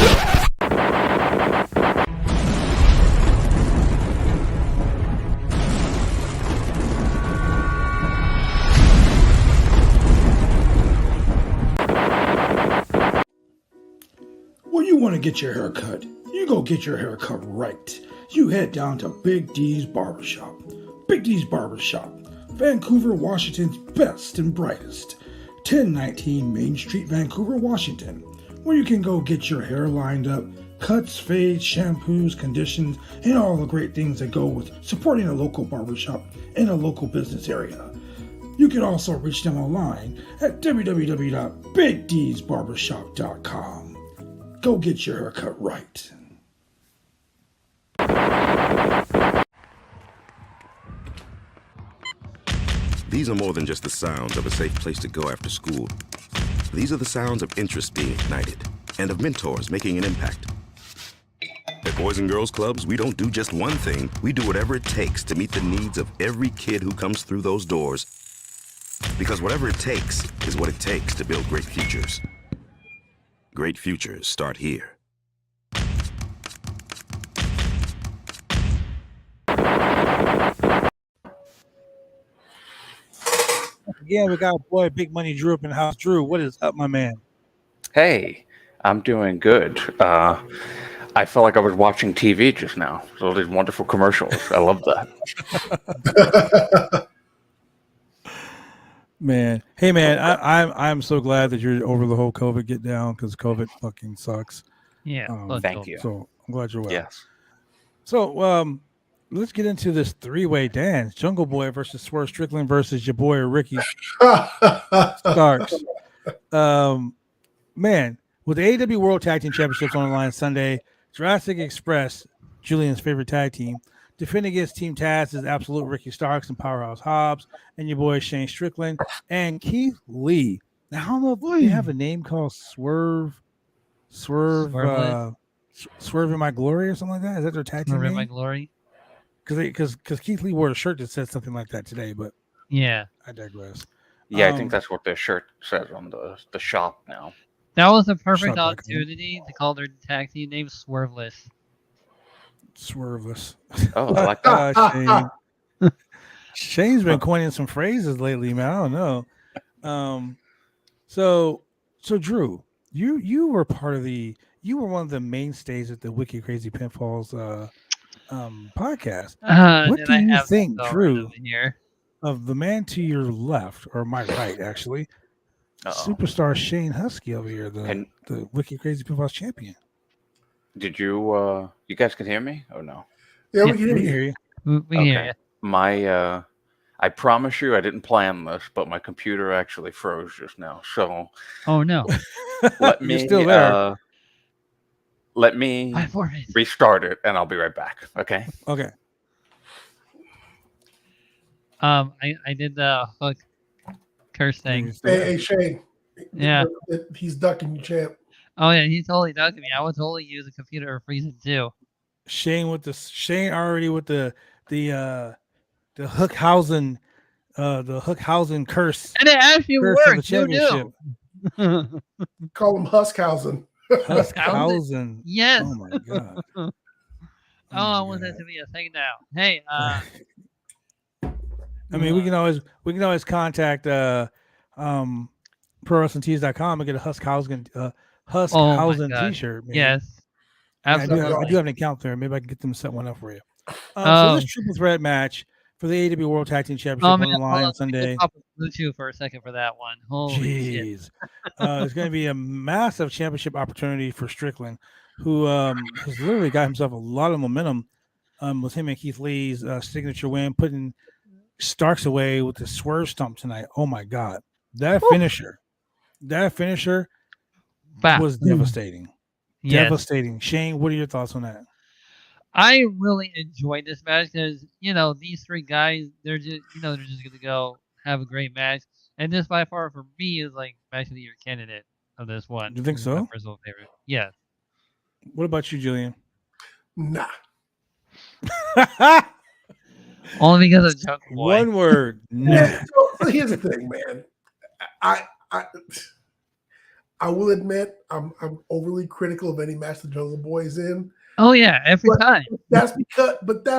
When you want to get your hair cut, you go get your hair cut right. You head down to Big D's Barbershop. Big D's Barbershop, Vancouver, Washington's best and brightest. 1019 Main Street, Vancouver, Washington, where you can go get your hair lined up, cuts, fades, shampoos, conditions, and all the great things that go with supporting a local barbershop in a local business area. You can also reach them online at www.bigdsbarbershop.com. Go get your haircut right. These are more than just the sounds of a safe place to go after school. These are the sounds of interest being ignited and of mentors making an impact. At Boys and Girls Clubs, we don't do just one thing. We do whatever it takes to meet the needs of every kid who comes through those doors. Because whatever it takes is what it takes to build great futures. Great futures start here. Again, we got boy Big Money Drew up in the house. Drew, what is up, my man? Hey, I'm doing good. I felt like I was watching TV just now. All these wonderful commercials. I love that. Man, hey man, I'm so glad that you're over the whole COVID get down, because COVID fucking sucks. Yeah. Thank you. So I'm glad you're well. Yes. So let's get into this three-way dance: Jungle Boy versus Swerve Strickland versus your boy Ricky Starks. Man, with the AEW World Tag Team Championships on the line Sunday, Jurassic Express, Julian's favorite tag team, defending against Team Taz's Absolute Ricky Starks and Powerhouse Hobbs, and your boy Shane Strickland and Keith Lee. Now, I don't know if they have a name called Swerve in My Glory or something like that. Is that their tag team Swerve in name? My Glory. Because Keith Lee wore a shirt that said something like that today, but yeah, I digress. Yeah, I think that's what their shirt says on the shop now. That was a perfect Shut up, opportunity to call their tag team name Swerveless. Swerveless. Oh, I like that. Shane. Shane's been coining some phrases lately, man. I don't know. So Drew, you were one of the mainstays at the Wicked Crazy Pinfalls podcast. What do you think, Drew, of the man to your left, or my right, actually, superstar Shane Husky over here, the Wicked Crazy Pinfalls champion? Did you guys can hear me? Oh no. Yeah, we We can can hear hear you. you. We hear you. My I promise you I didn't plan this, but my computer actually froze just now. So Oh no. let me You're still there. Let me Fight for it. restart it, and I'll be right back. Okay. Okay. I did the hook curse thing. Hey, Shane. Yeah. He's ducking you, champ. Oh yeah, he's totally ducking me. I would totally use a computer or freeze it too. Shane already with the Hookhausen curse. And it actually Curse of the worked. Who championship. knew? Call him Huskhausen. Huskhausen. Yes. Oh my god. Oh, I want that to be a thing now. Hey, I mean, we can always contact ProWrestlingTees.com and get a Huskhausen T-shirt. Maybe. yes. Yeah, Absolutely. I do have an account there. Maybe I can get them to set one up for you. So this triple threat match for the AEW World Tag Team Championship on the line on Sunday. Pop Bluetooth for a second for that one. Holy shit. Jeez. It's going to be a massive championship opportunity for Strickland, who has literally got himself a lot of momentum with him and Keith Lee's signature win, putting Starks away with the swerve stomp tonight. Oh my God. That finisher was devastating. Yes. Devastating. Shane, what are your thoughts on that? I really enjoyed this match because these three guys, they're just gonna go have a great match, and this by far for me is like match of the year candidate of this one. You think This is my so? personal favorite. Yes. What about you, Julian? Nah. Only because of Jungle Boy. One word. Nah. Yeah, so here's the thing, man. I will admit I'm overly critical of any match the Jungle Boy is in. Oh yeah, every time. That's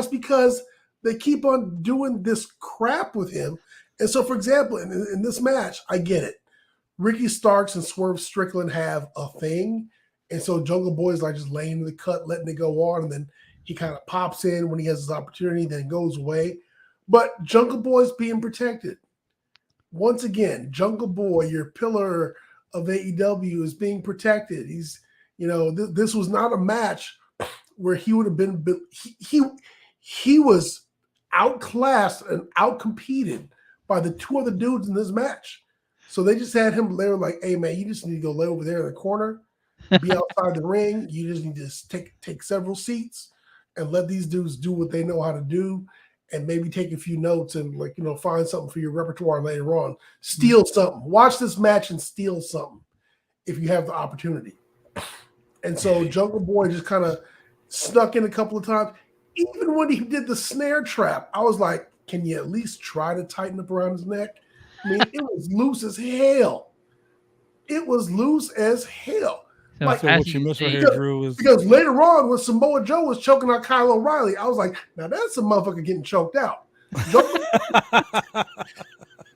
because they keep on doing this crap with him. And so, for example, in this match, I get it. Ricky Starks and Swerve Strickland have a thing, and so Jungle Boy is like just laying in the cut, letting it go on, and then he kind of pops in when he has his opportunity, then goes away. But Jungle Boy's being protected. Once again, Jungle Boy, your pillar of AEW, is being protected. He's, this was not a match where he would have been. He was outclassed and outcompeted by the two other dudes in this match. So they just had him there like, hey man, you just need to go lay over there in the corner, be outside the ring. You just need to take several seats and let these dudes do what they know how to do, and maybe take a few notes and find something for your repertoire later on. Steal something. Watch this match and steal something if you have the opportunity. And so Jungle Boy just kind of snuck in a couple of times. Even when he did the snare trap, I was like, can you at least try to tighten up around his neck? I mean, it was loose as hell. It was loose as hell. So So what you missed right here, Drew, is Because later on, when Samoa Joe was choking out Kyle O'Reilly, I was like, now that's a motherfucker getting choked out.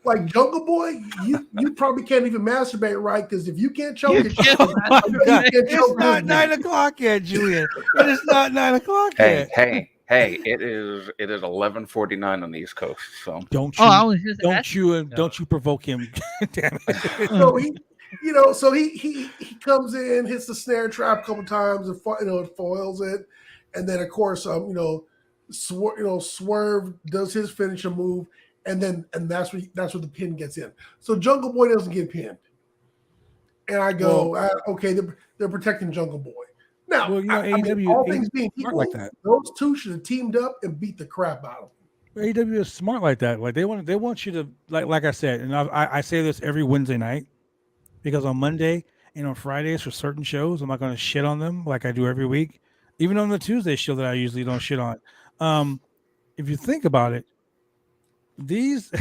Like Jungle Boy, you probably can't even masturbate right, because if you can't choke it, it's not 9 o'clock yet, Julian. It is not 9 o'clock yet. Hey! It is 11:49 on the East Coast. So Don't you? I was just Don't you provoke him? Damn it. So he comes in, hits the snare trap a couple times, and foils it, and then of course Swerve does his finisher move, and that's where the pin gets in. So Jungle Boy doesn't get pinned, and I go, okay, they're protecting Jungle Boy. Now, AEW, all things being equal, like that. those two should have teamed up and beat the crap out of them. AEW is smart like that. Like they want you to like I said, and I say this every Wednesday night, because on Monday and on Fridays for certain shows, I'm not going to shit on them like I do every week, even on the Tuesday show that I usually don't shit on. If you think about it, these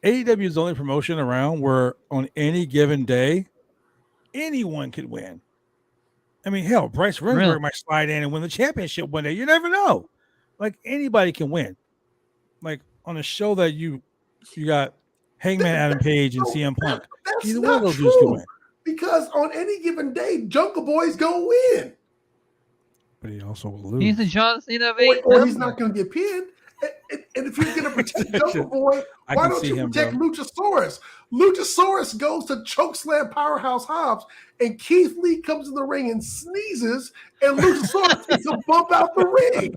AEW is the only promotion around where on any given day anyone could win. I mean, hell, Bryce Remsburg might slide in and win the championship one day. You never know. Like anybody can win. Like on a show that you got Hangman Adam Page and CM Punk. Either one of those dudes can win. Because on any given day, Jungle Boy's gonna win. But he also will lose. He's the John Cena of Or he's not gonna get pinned. And if you're going to protect Jungle Boy, why don't you protect Luchasaurus? Luchasaurus goes to chokeslam Powerhouse Hobbs, and Keith Lee comes in the ring and sneezes, and Luchasaurus takes a bump out the ring.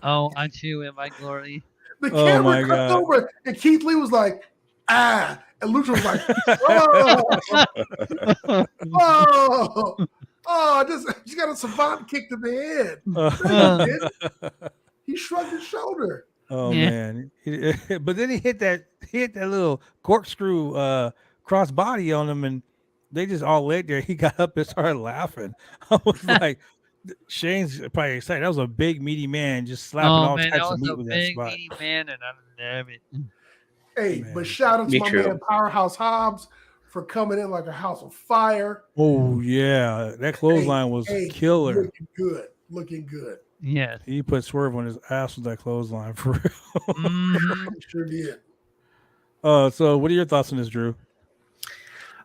Oh, aren't you in my glory? The camera comes over, and Keith Lee was like, and Lucha was like, oh. Oh, just got a savant kick to the head. No, he didn't. He shrugged his shoulder. Oh Yeah. man! But then he hit that little corkscrew cross body on him, and they just all laid there. He got up and started laughing. I was like, Shane's probably excited. That was a big meaty man just slapping Oh all man, that types of was meat a with that big spot. meaty man, and I love it. Hey, Man. but shout out to Me my too. man Powerhouse Hobbs for coming in like a house of fire. Oh yeah, that clothesline was killer. Looking good. Yes. He put Swerve on his ass with that clothesline for real. Mhm. He sure did. So what are your thoughts on this, Drew?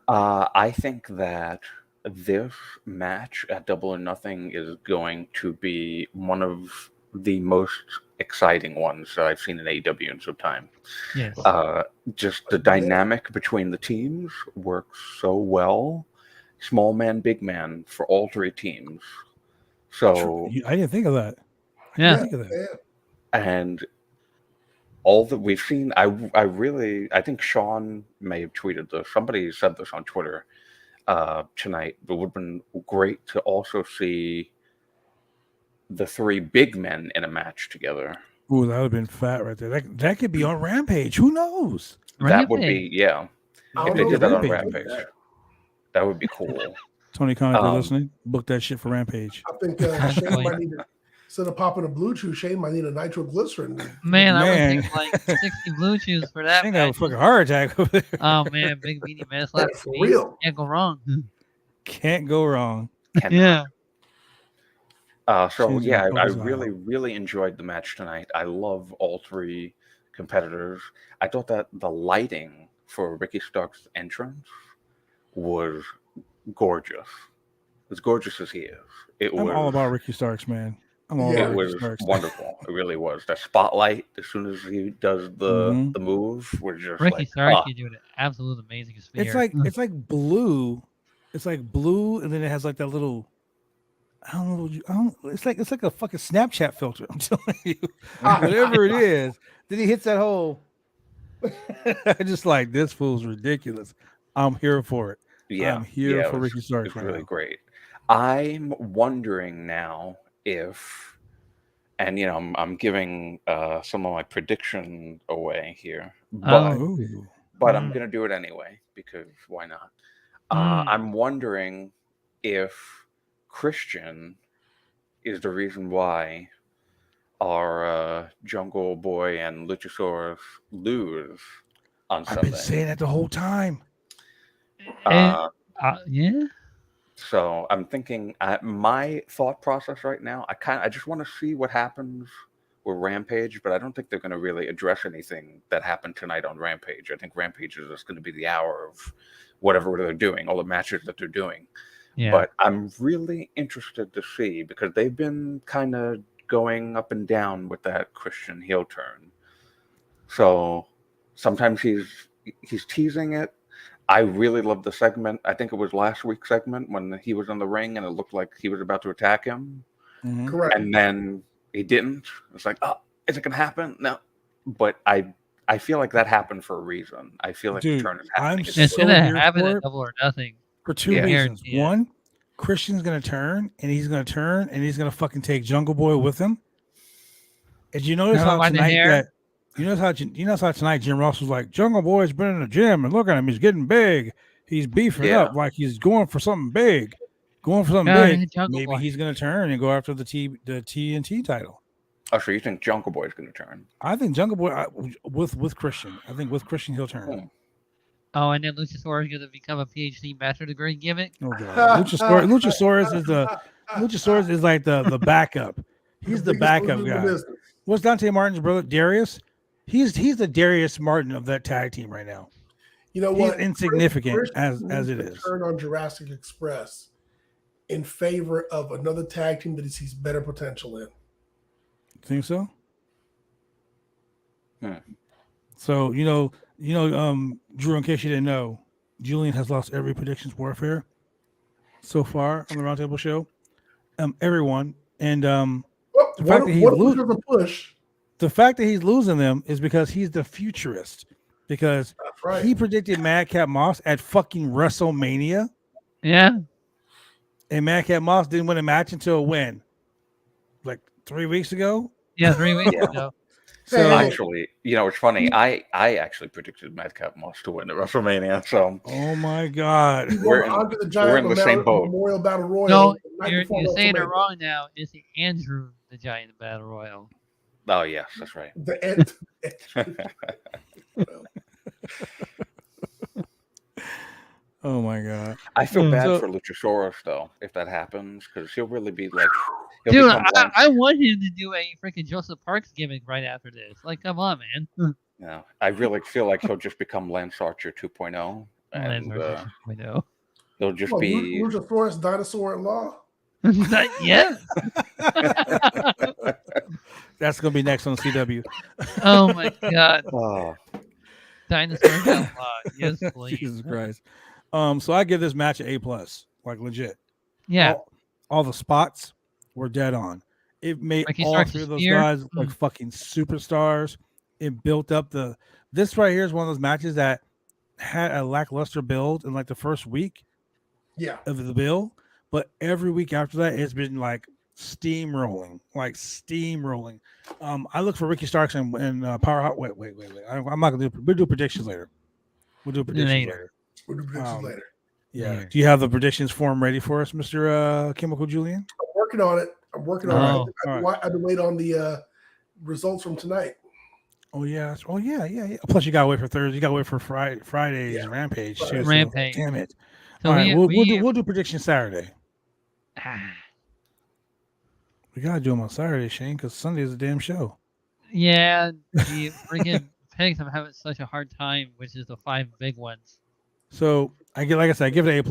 I think that this match at Double or Nothing is going to be one of the most exciting ones that I've seen in AEW in some time. Yes. Just the dynamic between the teams works so well. Small man, big man for all three teams. So, I didn't think of that. Yeah. Think of that. Yeah. and all that we've seen, I think Sean may have tweeted this. Somebody said this on Twitter tonight. It would have been great to also see the three big men in a match together. Ooh, that would have been fat right there. That could be on Rampage. Who knows? That would be, yeah. I If don't they know did that on Rampage. Rampage, that would be cool. Tony Khan, if you're Um, listening, book that shit for Rampage. I think Shane might need to, instead of popping a blue chew, Shane might need a nitroglycerin. Man, I Man. would think like 60 blue chews for that. I think I have a match. fucking heart attack over there. Oh man, big meaty man slap For me. real. Can't go wrong. Can't go wrong. Yeah. So She's yeah, gonna I focus on really, really enjoyed the match tonight. I love all three competitors. I thought that the lighting for Ricky Stark's entrance was gorgeous. As gorgeous as he is. It I'm was all about Ricky Starks, man. I'm all Yeah. about it Ricky was Starks. wonderful. It really was. That spotlight, as soon as he does the Mhm. the move, was just Ricky like Stark, ah. you do an absolute amazing sphere. It's like blue. It's like blue, and then it has like that little. I don't know. It's like a fucking Snapchat filter. I'm telling you, whatever it is. Then he hits that hole. Just like this fool's ridiculous. I'm here for it. Yeah, I'm here yeah, for it was- Ricky Starks. It's right really now. great. I'm wondering now if, and I'm giving some of my prediction away here, but Oh. Ooh. I'm gonna do it anyway because why not? I'm wondering if Christian is the reason why our Jungle Boy and Luchasaurus lose on I've Sunday. been saying that the whole time. Uh, Yeah. So I'm thinking, my thought process right now, I just want to see what happens with Rampage, but I don't think they're going to really address anything that happened tonight on Rampage. I think Rampage is just going to be the hour of whatever they're doing, all the matches that they're doing. Yeah. But I'm really interested to see, because they've been kind of going up and down with that Christian heel turn. So sometimes he's teasing it. I really loved the segment. I think it was last week's segment when he was in the ring and it looked like he was about to attack him. Mhm. Correct. And then he didn't. It's like, oh, is it going to happen? No. But I feel like that happened for a reason. I feel like Dude, the turn is I'm happening. It's so gonna here happen for at it. Double or Nothing. For two Yeah. reasons. Guarantee it. One, Christian's gonna turn and he's gonna fucking take Jungle Boy with him. And you notice Grab him how by the tonight hair. you notice how tonight Jim Ross was like, Jungle Boy's been in the gym and look at him, he's getting big. He's beefing Yeah. up like he's going for something big. Going for something Yeah, big. Jungle Maybe Boy. he's gonna turn and go after the TNT title. Oh, so you think Jungle Boy is going to turn? I think Jungle Boy with Christian. I think with Christian he'll turn. Oh, and then Luchasaurus is gonna become a PhD master degree gimmick. Oh god. Luchasaurus is like the backup. He's the biggest backup loser in the guy. business. What's Dante Martin's brother? Darius? He's the Darius Martin of that tag team right now. You know He's what? insignificant Christian as needs it to is. Turn on Jurassic Express in favor of another tag team that he sees better potential in. Think so? Hmm. So Drew, in case you didn't know, Julian has lost every predictions warfare so far on the Roundtable Show. Everyone. And Well, The fact that he's was a push. the fact that he's losing them is because he's the futurist. Because That's right. he predicted Madcap Moss at fucking WrestleMania. Yeah. And Madcap Moss didn't win a match until when? Like 3 weeks ago? Yeah, 3 weeks Yeah. ago. So Hey. Actually, it's funny. I actually predicted Madcap Moss to win at WrestleMania. So oh my God. He We're won in- Andre the we're Giant in the same boat. Memorial Battle Royal. No, the night you're before saying it WrestleMania. wrong now. It's the Andrew the Giant Battle Royal. oh yes, that's right. The end. Oh my God. I feel bad So- for Luchasaurus though if that happens because he'll really be like, he'll Dude, become Lance- I want him to do a freaking Joseph Parks gimmick right after this. Like, come on, man. Yeah, I really feel like he'll just become Lance Archer 2.0, and I know. he'll just Well, be. Luchasaurus, dinosaur in law. Yeah. That's gonna be next on CW. Oh my God. Oh, Dinosaurs Outlaw. Yes, please. Jesus Christ. So I give this match an A+, like legit. Yeah. All the spots were dead on. It made Ricky all Starks' three of those spear? guys look like fucking superstars. It built up this right here is one of those matches that had a lackluster build in like the first week Yeah. of the build, but every week after that, it's been like steamrolling. I look for Ricky Starks and Power Hot. Wait. I'm not gonna do. We'll do predictions later. We'll do predictions later. We'll do predictions later. Yeah. Later. Do you have the predictions form ready for us, Mr. Chemical Julian? I'm working on it. Oh, I had to wait on the results from tonight. Oh yeah. Plus, you gotta wait for Thursday. You gotta wait for Friday's Rampage too. so Rampage. damn it. So All right, we we'll do predictions Saturday. We gotta do them on Saturday, Shane, because Sunday is a damn show. Yeah, the freaking pigs, I'm having such a hard time, which is the 5 big ones. So I give it an A+.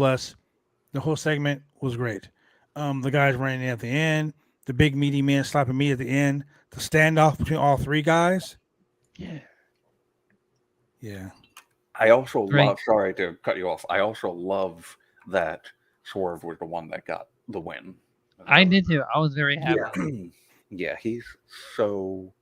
The whole segment was great. The guys running in at the end, the big meaty man slapping me at the end, the standoff between all three guys. Yeah. I also Great. love. Sorry to cut you off. I also love that Swerve was the one that got the win. I did too. I was very happy. Yeah, he's so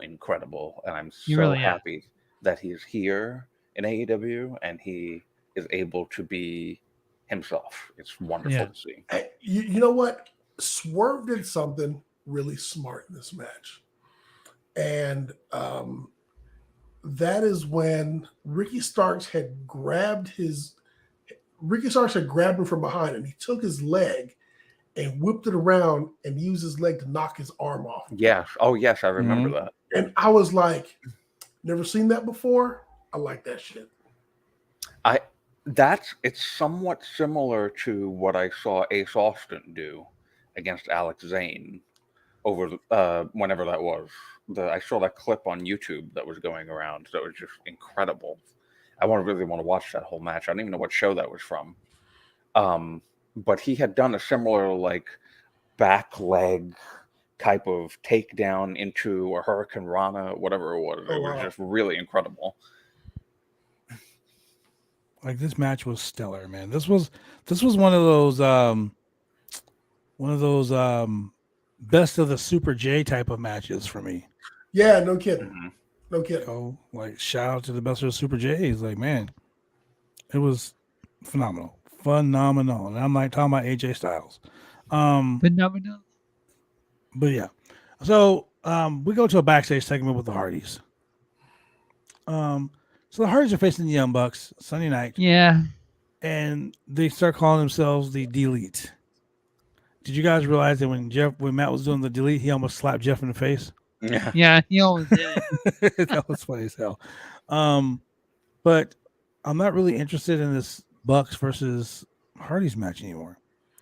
incredible, and I'm He so really is. happy that he's here in AEW and he is able to be himself. It's wonderful Yeah. to see. Hey, you know what? Swerve did something really smart in this match. And that is when Ricky Starks had grabbed him from behind and he took his leg and whipped it around and used his leg to knock his arm off. Yes. Oh, yes, I remember Mm-hmm. that. And I was like, never seen that before. I like that shit. It's somewhat similar to what I saw Ace Austin do against Alex Zane over whenever that was. I saw that clip on YouTube that was going around. That was just incredible. I really want to watch that whole match. I don't even know what show that was from. But he had done a similar like back leg type of takedown into a Hurricane Rana, whatever it was. It was just really incredible. Like this match was stellar, man. This was one of those best of the Super J type of matches for me. Yeah, no kidding. Mm-hmm. No kidding. So like shout out to the best of the Super J's. Like, man, it was phenomenal. And I'm like talking about AJ Styles. Phenomenal. But yeah. So we go to a backstage segment with the Hardys. So the Hardys are facing the Young Bucks Sunday night. Yeah. And they start calling themselves the Delete. Did you guys realize that when Matt was doing the Delete, he almost slapped Jeff in the face? Yeah. Yeah, he always did it. That was funny as hell. But I'm not really interested in this Bucks versus Hardys match anymore.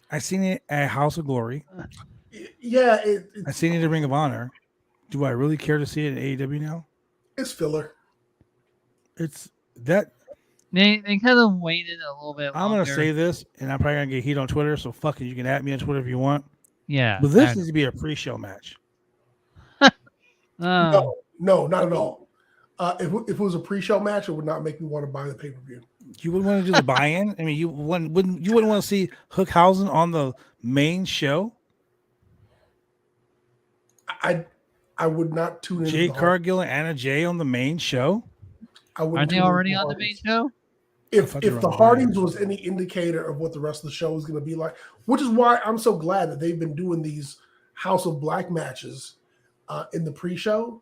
I seen it at House of Glory. Yeah, I seen it at Ring of Honor. Do I really care to see it in AEW now? it's filler. It's that. They kind of waited a little bit I'm longer. gonna say this, and I'm probably gonna get heat on Twitter. So fuck it, you can at me on Twitter if you want. Yeah. But this needs to be a pre-show match. No, not at all. If it was a pre-show match, it would not make me want to buy the pay-per-view. You wouldn't want to do the buy-in. I mean, you wouldn't want to see Hookhausen on the main show. I would not tune in. Jade Cargill and Anna Jay on the main show. I wouldn't Aren't they tune in already to on the main show? If thought you were the on the Hardys line. was any indicator of what the rest of the show is going to be like, which is why I'm so glad that they've been doing these House of Black matches in the pre-show,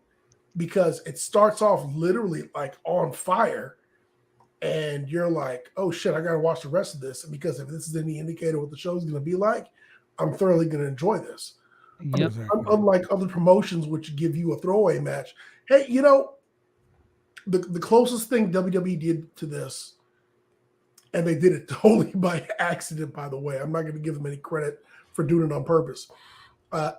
because it starts off literally like on fire, and you're like, oh shit, I got to watch the rest of this, because if this is any indicator of what the show is going to be like, I'm thoroughly going to enjoy this. Yep. Exactly. Unlike other promotions which give you a throwaway match. Hey, you know, the closest thing WWE did to this, and they did it totally by accident, by the way, I'm not going to give them any credit for doing it on purpose,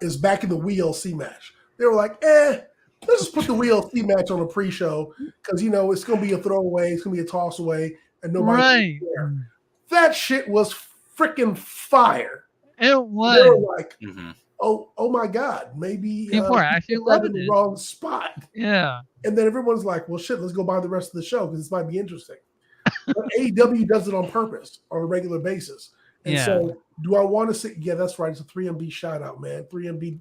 is back in the WLC match. They were like, let's just put the WLC match on a pre-show, because, you know, it's going to be a throwaway, it's going to be a toss away, and nobody Right. care. That shit was freaking fire. It They was. were like, Mm-hmm. oh my God, maybe People are actually put that in loving the it. wrong spot. Yeah. And then everyone's like, well, shit, let's go buy the rest of the show because this might be interesting. But AEW does it on purpose on a regular basis. And Yeah. so do I want to say, yeah, that's right. It's a 3MB shout out, man. 3MB.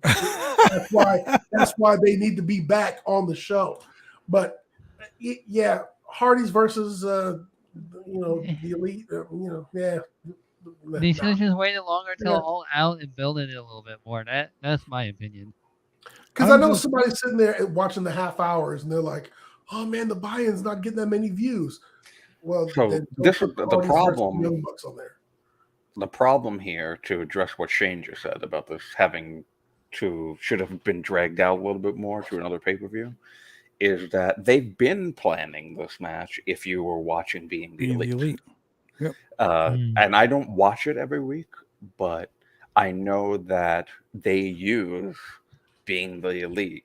that's why they need to be back on the show. But yeah, Hardy's versus, you know, the Elite, you know, yeah. They should have just waited longer till Yeah. All Out and building it a little bit more. That's my opinion. Because I know somebody's sitting there watching the half hours and they're like, oh man, the buy-in's not getting that many views. Well, So then don't this is put the Hardy's versus problem. Young Bucks on there. The problem here, to address what Shane just said about this should have been dragged out a little bit more to another pay-per-view, is that they've been planning this match. If you were watching Being the Elite. Yep. And I don't watch it every week, but I know that they use Being the Elite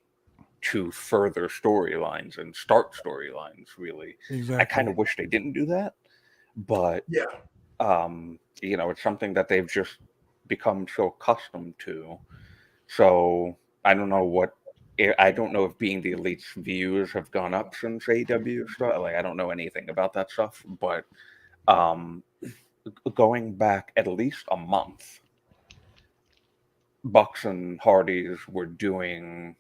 to further storylines and start storylines, really. Exactly. I kind of wish they didn't do that, but yeah, you know, it's something that they've just become so accustomed to. So I don't know if Being the Elite's views have gone up since AEW started. Like, I don't know anything about that stuff, but going back at least a month, Bucks and Hardys were doing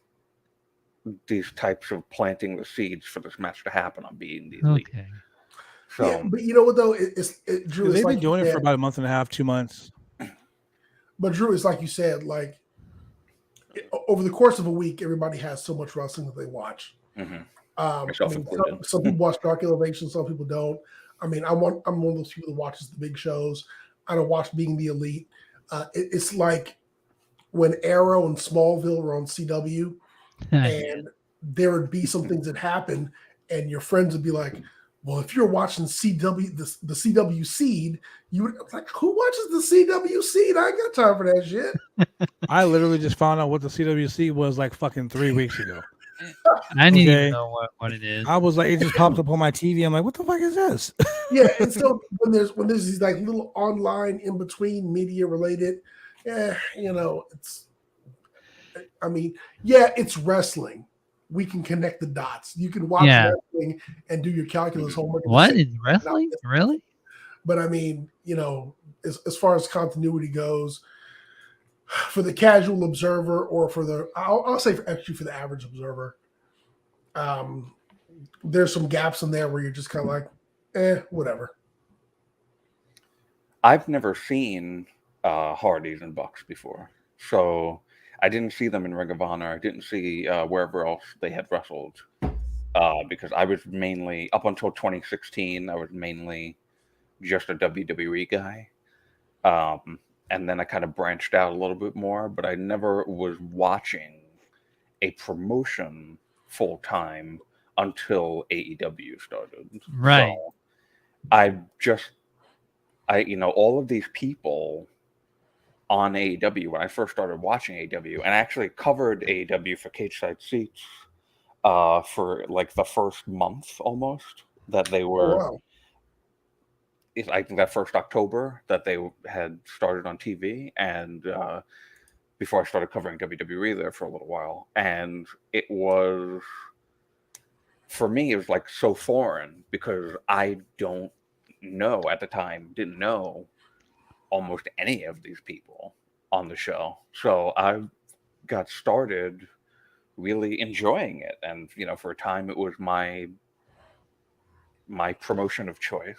these types of planting the seeds for this match to happen on Being the Elite. Okay. So, yeah, but you know what though? Drew, They've like been doing it for about a month and a half, 2 months. But Drew, it's like you said, like over the course of a week, everybody has so much wrestling that they watch. mhm. I mean, Self-included. some people watch Dark Elevation, some people don't. I mean, I'm one of those people that watches the big shows. I don't watch Being the Elite. It's like when Arrow and Smallville were on CW, and there would be some things that happened, and your friends would be like, well, if you're watching CW, the CW Seed, you would like, who watches the CW Seed? I ain't got time for that shit. I literally just found out what the CWC was like fucking 3 weeks ago. I need Okay. to know what it is. I was like, it just popped up on my TV. I'm like, what the fuck is this? Yeah, and so when there's these like little online in between media related, you know, I mean, yeah, it's wrestling. We can connect the dots. You can watch wrestling and do your calculus homework. What is wrestling? Really? But I mean, you know, as far as continuity goes, for the casual observer, or for the, I'll say actually for the average observer, there's some gaps in there where you're just kind of like, whatever. I've never seen Hardys and Bucks before, so I didn't see them in Ring of Honor. I didn't see wherever else they had wrestled, because I was mainly, up until 2016, I was mainly just a WWE guy. And then I kind of branched out a little bit more, but I never was watching a promotion full time until AEW started. Right. So you know, all of these people on AEW, when I first started watching AEW, and I actually covered AEW for Cage Side Seats for like the first month almost that they were. Oh, wow. I think that first October that they had started on TV, and before I started covering WWE there for a little while, and it was, for me, it was like so foreign because I didn't know almost any of these people on the show. So I got started really enjoying it, and you know, for a time it was my my promotion of choice.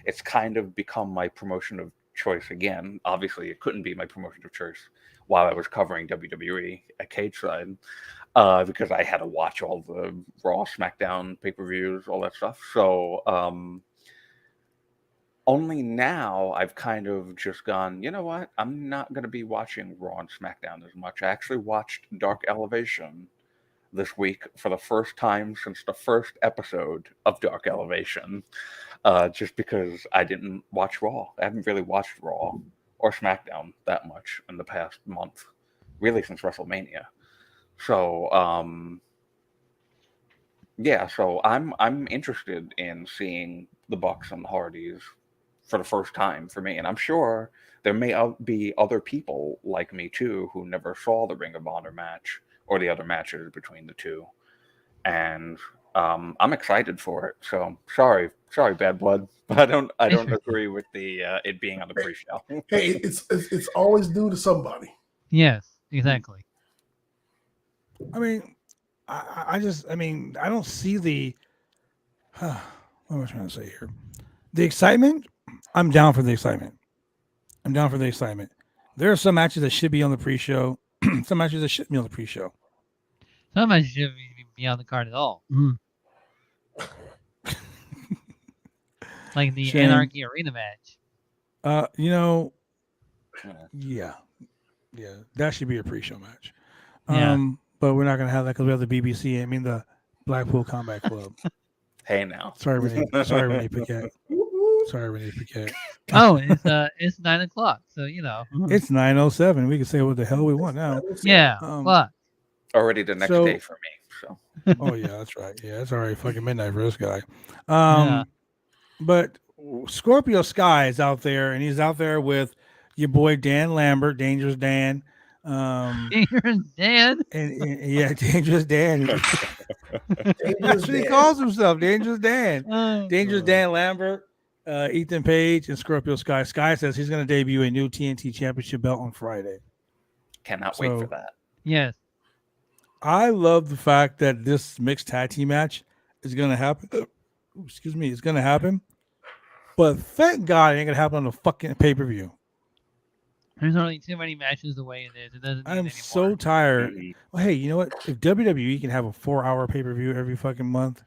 It's kind of become my promotion of choice again. Obviously, it couldn't be my promotion of choice while I was covering WWE at Cage Side, because I had to watch all the Raw, SmackDown pay-per-views, all that stuff. So only now I've kind of just gone, you know what? I'm not going to be watching Raw and SmackDown as much. I actually watched Dark Elevation this week for the first time since the first episode of Dark Elevation, just because I didn't watch Raw. I haven't really watched Raw or SmackDown that much in the past month, really since WrestleMania. So yeah, so I'm interested in seeing the Bucks and the Hardys for the first time for me, and I'm sure there may be other people like me too who never saw the Ring of Honor match or the other matches between the two, and I'm excited for it. So sorry, Bad Blood, but I don't agree with the it being on the pre-show. Hey, it's always new to somebody. Yes, exactly. I mean, I don't see the. What am I trying to say here? The excitement. I'm down for the excitement. There are some matches that should be on the pre-show. Some matches that shouldn't be on the pre-show. Some matches shouldn't even be on the card at all. Like the Shame. Anarchy Arena match. Yeah, that should be a pre-show match. Yeah. But we're not gonna have that because we have the BBC. I mean the Blackpool Combat Club. Hey now. Sorry, Renee Paquette. Oh, it's 9 o'clock, so you know. It's 9:07. We can say what the hell we want now. Yeah, but already the next day for me. So. Oh yeah, that's right. Yeah, it's already fucking midnight for this guy. Yeah. But Scorpio Sky is out there, and he's out there with your boy Dan Lambert, Dangerous Dan. Dangerous Dan. And yeah, Dangerous Dan. That's what he calls himself, Dangerous Dan. Dangerous Dan Lambert, Ethan Page, and Scorpio Sky. Sky says he's going to debut a new TNT Championship belt on Friday. Cannot wait for that. Yes. I love the fact that this mixed tag team match is going to happen. Excuse me, it's going to happen. But thank God it ain't going to happen on the fucking pay-per-view. There's only too many matches the way it is. It doesn't. I'm so tired. Well, hey, you know what? If WWE can have a 4-hour pay-per-view every fucking month,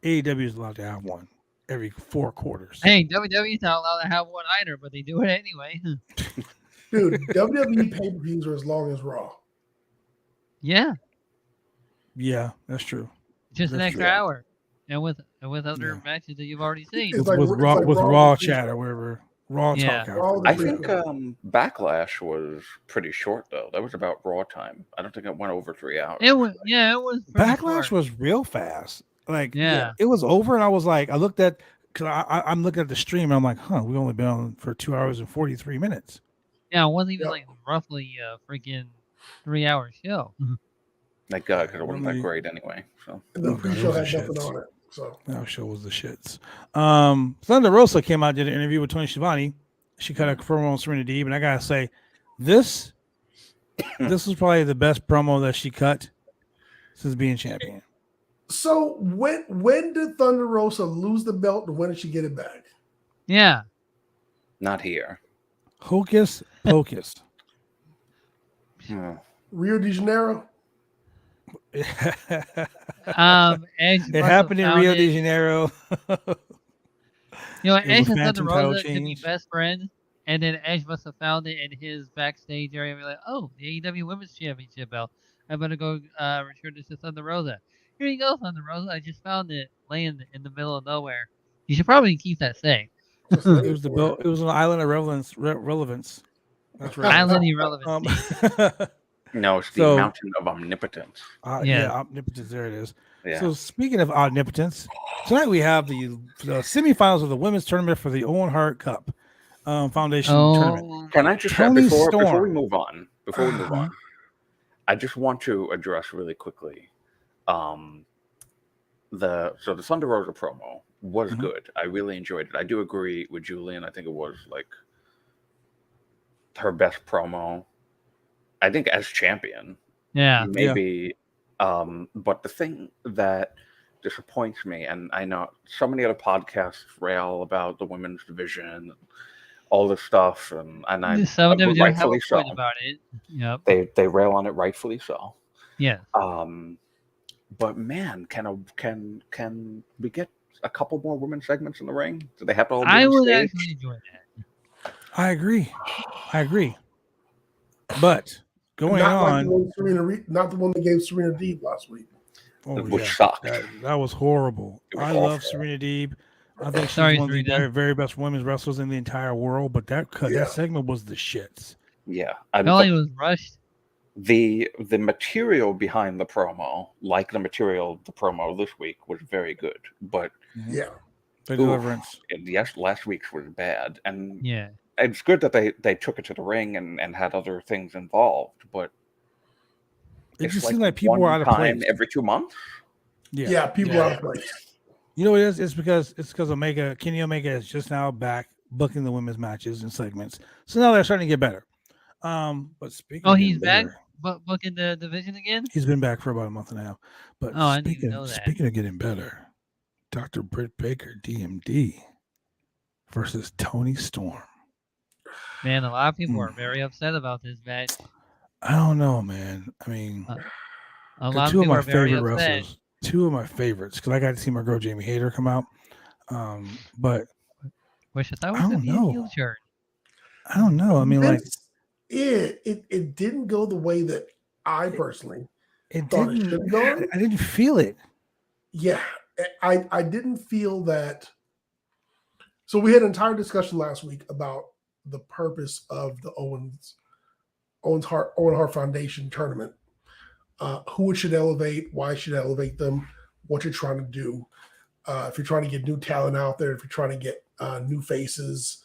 AEW is allowed to have one every 4 quarters. Hey, WWE's not allowed to have one either, but they do it anyway. Dude, WWE pay-per-views are as long as Raw. Yeah. Yeah, that's true. Just an extra hour, and with other matches that you've already seen. With Raw chat or whatever. Raw talk out. I think Backlash was pretty short though. That was about Raw time. I don't think it went over 3 hours. It was Backlash was real fast. Like it was over, and I was like, I looked at because I'm looking at the stream, and I'm like, we've only been on for 2 hours and 43 minutes. Yeah, it wasn't even like roughly freaking 3 hour show. Thank God, because it wasn't that great anyway. So the pre-show had nothing on it. So that show was the shits. Thunder Rosa came out, did an interview with Tony Schiavone. She cut a promo on Serena Deeb, and I gotta say, this was probably the best promo that she cut since being champion. So when did Thunder Rosa lose the belt, and when did she get it back? Yeah, not here. Hocus pocus. Rio de Janeiro. Edge it happened in Rio de Janeiro. You know, Edge and Thunder Rosa could be best friends, and then Edge must have found it in his backstage area and be like, "Oh, the AEW Women's Championship belt. I better go return this to Thunder Rosa. Here you go, Thunder Rosa. I just found it laying in the middle of nowhere. You should probably keep that safe." It was the belt. It was an island of relevance. That's right. Island irrelevance. No, it's the mountain of omnipotence. Yeah, omnipotence. There it is. Yeah. So speaking of omnipotence, tonight we have the semifinals of the women's tournament for the Owen Hart Cup Foundation tournament. Can I just before we move on? I just want to address really quickly. The Thunder Rosa promo was good. I really enjoyed it. I do agree with Julian. I think it was like her best promo. I think as champion. Yeah. Maybe. But the thing that disappoints me. And I know so many other podcasts rail about the women's division, and all this stuff, and I Some of them do have a rightfully point so. about it. Yep. They rail on it rightfully so. Yeah. But man, can we get a couple more women's segments in the ring? Do they have to all be I on would stage? actually enjoy that. I agree. But going not on, like the one not the one that gave Serena Deeb last week. Which sucked. That was horrible. It was I love awful. Serena Deeb. I think she's Sorry, one of the Serena. very best women's wrestlers in the entire world. But that segment was the shits. Yeah, I felt like it was rushed. the material behind the promo, like the material of the promo this week, was very good. But Yeah. The deliverance. yes, last week's was bad, and Yeah. it's good that they took it to the ring and had other things involved. But It it's just seemed like people were one out of time place. every 2 months. Yeah, people are out of place. You know what it is? It's because Kenny Omega is just now back booking the women's matches and segments. So now they're starting to get better. But speaking Oh, of he's getting back better, booking the division again? he's been back for about a month and a half. But Oh, I didn't even know that. speaking of getting better, Dr. Britt Baker, DMD, versus Tony Storm. Man, a lot of people are very upset about this match. I don't know, man. I mean, A they're lot of two of people my are very favorite upset. wrestlers. Two of my favorites because I got to see my girl Jamie Hayter come out. But Which I thought I was a don't know. heel turn. I don't know. I mean, like it didn't go the way that I personally it thought it didn't. should go. I didn't feel it. Yeah, I didn't feel that. So we had an entire discussion last week about the purpose of the Owen Hart Foundation tournament. Who it should elevate, why it should elevate them, what you're trying to do. If you're trying to get new talent out there, if you're trying to get new faces,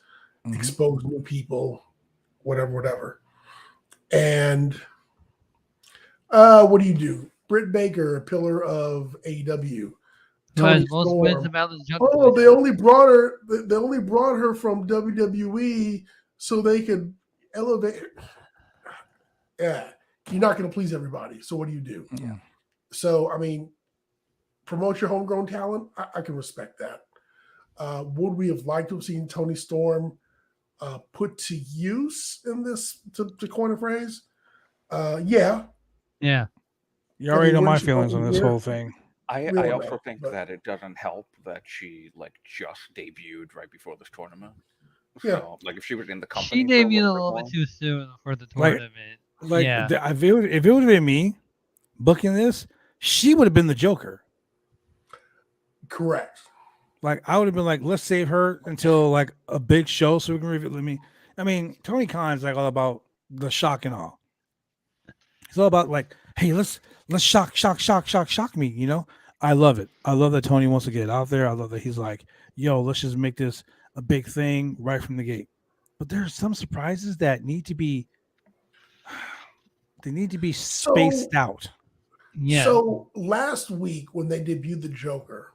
expose new people, whatever. And what do? Britt Baker, a pillar of AEW. Who has Tony most Storm. wins about the junk. Oh, they only brought her. They only brought her from WWE so they could elevate. Yeah, you're not going to please everybody. So what do? Yeah. So I mean, promote your homegrown talent. I can respect that. Would we have liked to have seen Tony Storm put to use in this, to coin a phrase? Yeah. Yeah. You already know what my is she feelings on holding this here? whole thing. I Really also bad, think but- that it doesn't help that she just debuted right before this tournament. Yeah. So, if she was in the company, She for a debuted a little little bit too soon for the Like- tournament. Like, Yeah. if it would have been me booking this, she would have been the Joker. Correct. Like, I would have been like, let's save her until like a big show so we can reveal. I mean, Tony Khan's like all about the shock and awe. It's all about like, hey, let's shock me. You know, I love it. I love that Tony wants to get out there. I love that he's like, yo, let's just make this a big thing right from the gate. But there are some surprises that need to be spaced out. Yeah. So last week when they debuted the Joker,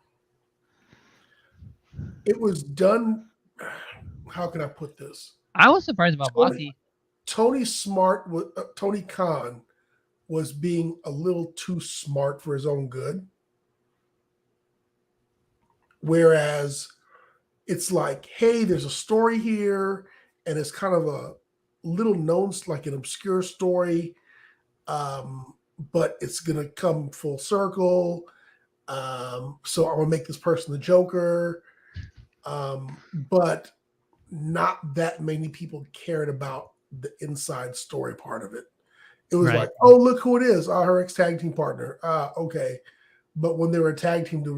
it was done. How can I put this? I was surprised about Bucky. Tony Khan was being a little too smart for his own good. Whereas it's like, hey, there's a story here, and it's kind of a little known, like an obscure story, but it's gonna come full circle. So I'm gonna make this person the Joker, but not that many people cared about the inside story part of it. It was Right. like, oh, look who it is, her ex-tag team partner. Okay. But when they were a tag team, did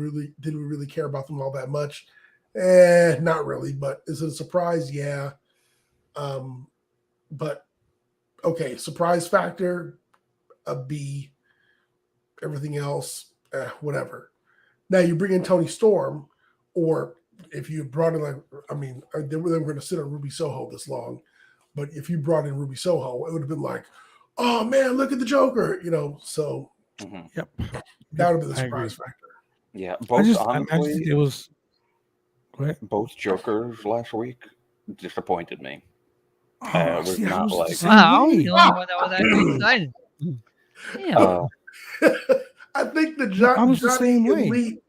we really care about them all that much? Not really, but is it a surprise? Yeah. But okay, surprise factor, a B. Everything else, whatever. Now you bring in Tony Storm, or if you brought in they were going to sit on Ruby Soho this long, but if you brought in Ruby Soho, it would have been like, oh man, look at the Joker, So Yep. that would have been the I agree. surprise factor. Yeah, I both just honestly, it was. What? both Jokers last week disappointed me. Oh, It was see, I not was the like- same Wow, I was way. the only one that was actually excited. Damn. I think the I was the Johnny same way. Elite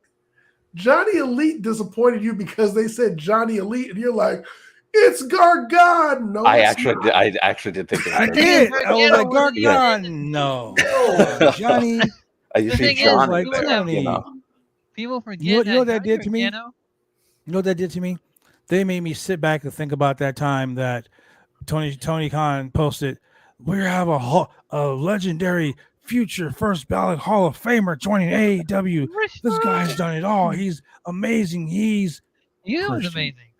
Johnny Elite disappointed you because they said Johnny Elite, and you're like, it's Gargano. No, I it's actually, not. did, I actually did think. I It was did. I was like, Gargano. Gargano. No. Johnny. You The see thing is, Johnny like there, Tony. you know. People forget You know what that Johnny did to me? Gargano- You know what that did to me? They made me sit back and think about that time that Tony Khan posted, we have a legendary future first ballot Hall of Famer joining AEW. This guy's done it all. He's amazing. He's He was Christian. amazing.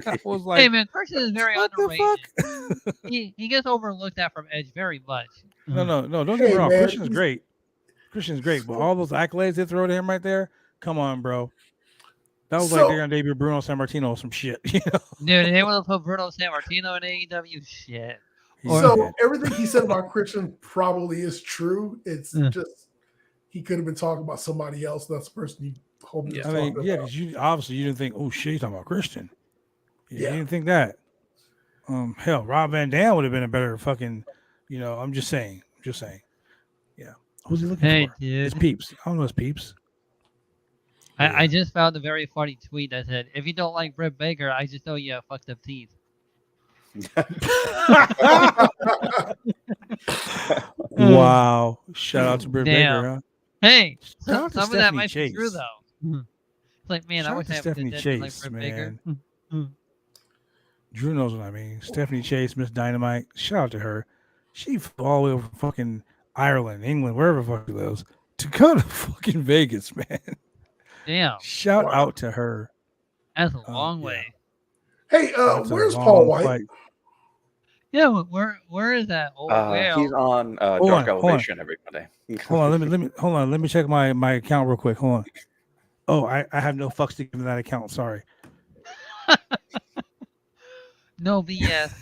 I was Hey like, man, Christian is very what the underrated. fuck? He gets overlooked at from Edge very much. No, don't get me Hey, wrong. man, Christian's great. Christian's great, but all those accolades they throw to him right there, come on, bro. That was like they're gonna debut Bruno Sammartino or some shit, you know. Dude, they want to put Bruno Sammartino in AEW. Shit. So everything he said about Christian probably is true. It's just he could have been talking about somebody else. That's the person you hope he was talking about. because you obviously you didn't think, oh shit, he's talking about Christian. You Yeah. didn't think that. Hell, Rob Van Dam would have been a better fucking, you know. I'm just saying. Yeah. Who's he looking Hey, for? dude. It's Peeps. I don't know his Peeps. I just found a very funny tweet that said, if you don't like Britt Baker, I just know you have fucked up teeth. Wow. Shout out to Britt Damn. Baker, huh? Hey, Shout out to some of that Stephanie might be true, Chase. though. It's like, man, Shout I out wish to I Stephanie had Chase, like Britt Baker. man. Drew knows what I mean. Stephanie Chase, Miss Dynamite. Shout out to her. She flew all the way over from fucking Ireland, England, wherever the fuck she lives, to go to fucking Vegas, man. Damn, Shout out to her. that's a long yeah. way. Hey, That's a where's long Paul White? flight. Yeah, where is that? Oh, well. He's on Hold Dark on. Elevation every Monday. Hold on. Let me check my account real quick. Hold on. Oh, I have no fucks to give in that account. Sorry. No BS.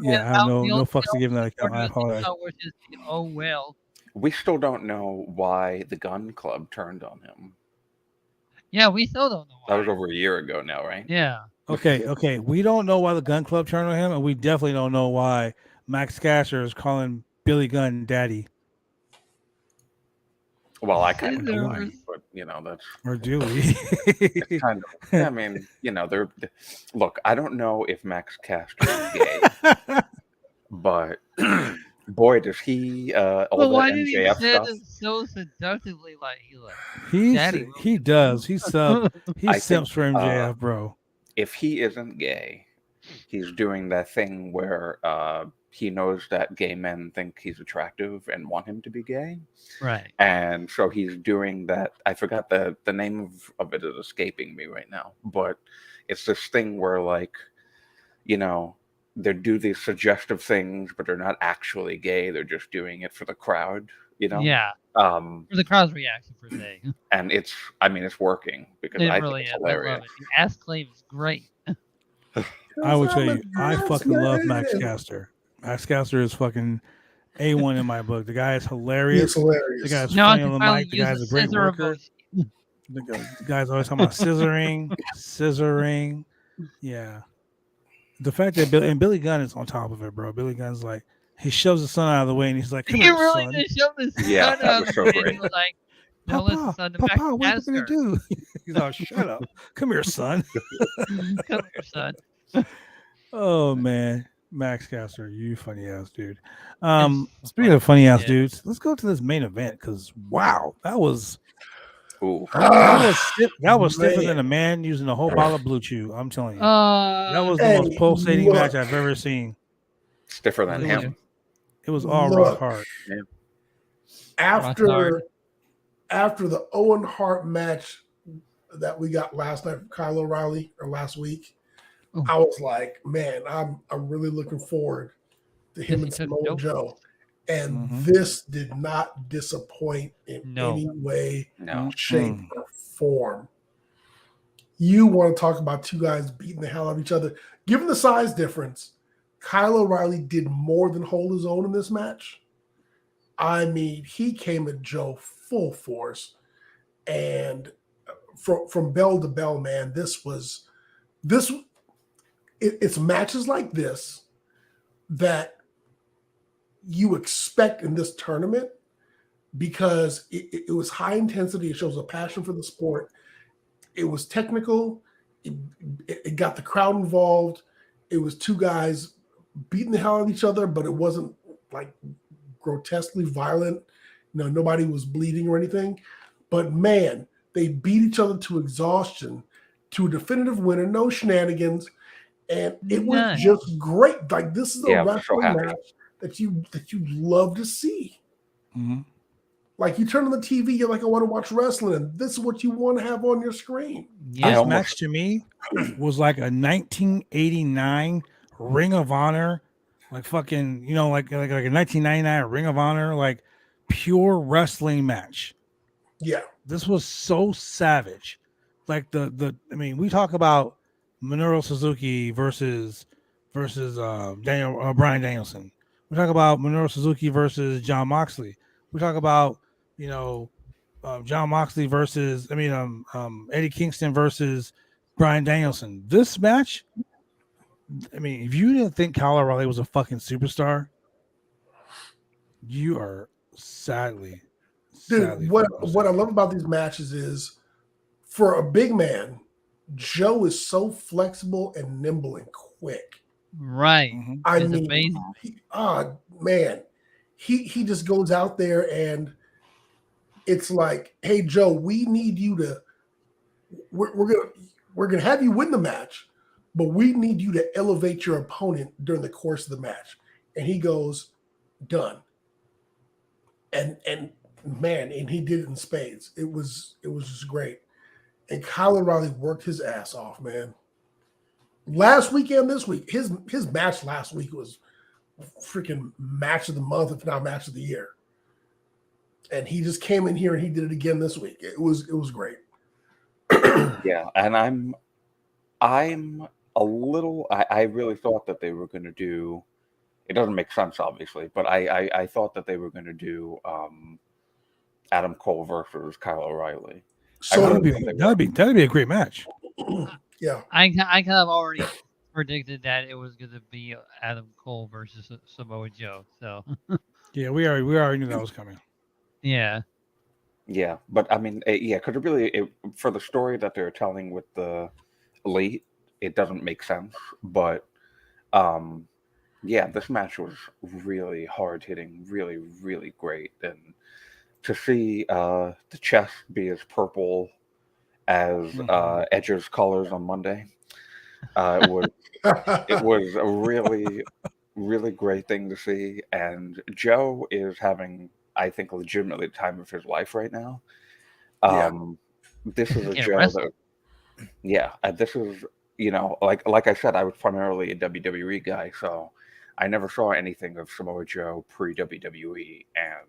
Yeah, I have no fucks to give in that account. I apologize. Oh well. We still don't know why the Gun Club turned on him. Yeah, we still don't know That why. was over a year ago now, right? Yeah. Okay. We don't know why the Gun Club turned on him, and we definitely don't know why Max Caster is calling Billy Gunn daddy. Well, I kind of know Scissors. why, but you know that's Or do we? it's kind of. I mean, you know, they're. Look, I don't know if Max Caster is gay, but boy, does he all Well, the why did he MJF say stuff. it so seductively? Daddy. He does. He I simps for think, MJF, bro. If he isn't gay, he's doing that thing where he knows that gay men think he's attractive and want him to be gay. Right. And so he's doing that. I forgot the name of it is escaping me right now, but it's this thing where, like, you know, they do these suggestive things, but they're not actually gay. They're just doing it for the crowd, you know? Yeah. For the crowd's reaction per se. And it's working because It I really think is. it's I hilarious. love it. The ass claim is great. I would tell you, I fucking love Max Caster. Max Caster is fucking A1 in my book. The guy is hilarious. He's hilarious. The guy's No, I funny can on the finally mic. The use guy's the a great scissor worker. emoji. The guy's always talking about scissoring. Yeah. The fact that Billy Gunn is on top of it, bro. Billy Gunn's like, he shoves the sun out of the way and he's like, come He here, really son. did shove his Yeah, son that out was of so the way. great. He was like, no, listen, son, the Papa, back what are you going asker. to do? He's like, shut up. Come here, son. Come here, son. Oh, man. Max Caster, you funny ass dude. Speaking of funny ass dudes, let's go to this main event because, wow, that was Ooh. that was stiffer Man. than a man using a whole bottle of Blue Chew. I'm telling you. That was the Hey, most pulsating look. match I've ever seen. Stiffer than Really? him. It was all Look. rock hard. After the Owen Hart match that we got last night from Kyle O'Reilly or last week, Oh. I was like, man, I'm really looking forward to him and Samoa Joe. And this did not disappoint in any way, No. shape, or form. You want to talk about two guys beating the hell out of each other. Given the size difference, Kyle O'Reilly did more than hold his own in this match. I mean, he came at Joe full force. And from bell to bell, man, it's matches like this that you expect in this tournament because it was high intensity. It shows a passion for the sport. It was technical. It got the crowd involved. It was two guys beating the hell out of each other, but it wasn't like grotesquely violent. Nobody was bleeding or anything. But man, they beat each other to exhaustion, to a definitive winner, no shenanigans, and it was Nice. just great. Like, this is a Yeah, I'm so wrestling happy. match that you love to see. Mhm. Like, you turn on the TV, you're like, I want to watch wrestling, and this is what you want to have on your screen. Yeah. This almost- match to me was like a 1989 Ring of Honor, like fucking, like a 1999 Ring of Honor, like pure wrestling match. Yeah. This was so savage. Like I mean, we talk about Minoru Suzuki versus Brian Danielson. We talk about Minoru Suzuki versus John Moxley. We talk about John Moxley versus Eddie Kingston versus Brian Danielson. This match, I mean, if you didn't think Kyle O'Reilly was a fucking superstar, you are sadly Dude, what I love about these matches is, for a big man, Joe is so flexible and nimble and quick. Right. Mhm. I It's mean, amazing. he just goes out there and it's like, hey Joe, we need you to. We're gonna have you win the match, but we need you to elevate your opponent during the course of the match. And he goes, done. And man, and he did it in spades. It was just great. And Kyle O'Reilly worked his ass off, man. Last weekend, this week, his match last week was freaking match of the month, if not match of the year. And he just came in here and he did it again this week. It was great. Yeah, and I'm a little. I really thought that they were going to do. It doesn't make sense, obviously, but I thought that they were going to do Adam Cole versus Kyle O'Reilly. So that'd be a great match. yeah, I kind of already predicted that it was going to be Adam Cole versus Samoa Joe. So Yeah, we already knew that was coming. yeah. Yeah, but I mean, because for the story that they're telling with the Elite, it doesn't make sense. But yeah, this match was really hard hitting, really, really great, and to see the chest be as purple as Edge's colors on Monday, it was a really, really great thing to see. And Joe is having, I think, legitimately the time of his life right now. This is a Yeah, Joe wrestle. that, this is, like I said, I was primarily a WWE guy, so I never saw anything of Samoa Joe pre-WWE, and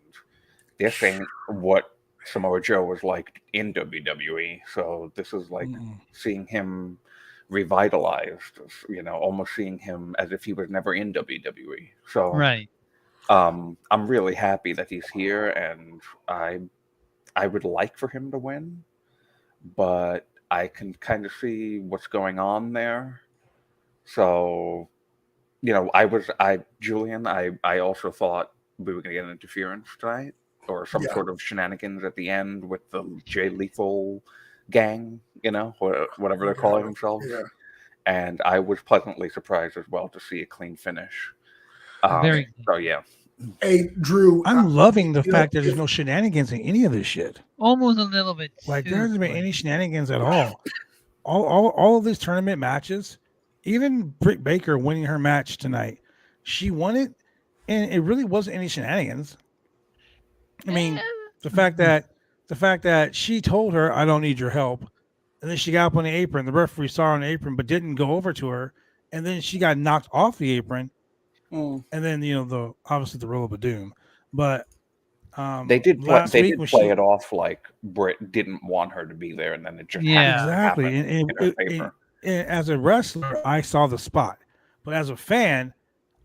this ain't what Samoa Joe was like in WWE. So this is like seeing him revitalized, almost seeing him as if he was never in WWE. So Right. I'm really happy that he's here, and I would like for him to win, but I can kind of see what's going on there. So, Julian, I also thought we were going to get an interference tonight, or some sort of shenanigans at the end with the Jay Lethal gang, whatever they're calling themselves. Yeah. And I was pleasantly surprised as well to see a clean finish. Very good. So yeah. Hey, Drew, I'm loving the fact that there's no shenanigans in any of this shit. Almost a little bit. Like too there hasn't been quick. any shenanigans at all. All of these tournament matches, even Britt Baker winning her match tonight, she won it, and it really wasn't any shenanigans. I mean, the fact that she told her, "I don't need your help," and then she got up on the apron. The referee saw her on the apron, but didn't go over to her, and then she got knocked off the apron. And then obviously the roll of a doom, but they did play it off like Britt didn't want her to be there, and then it just exactly. And as a wrestler, I saw the spot, but as a fan,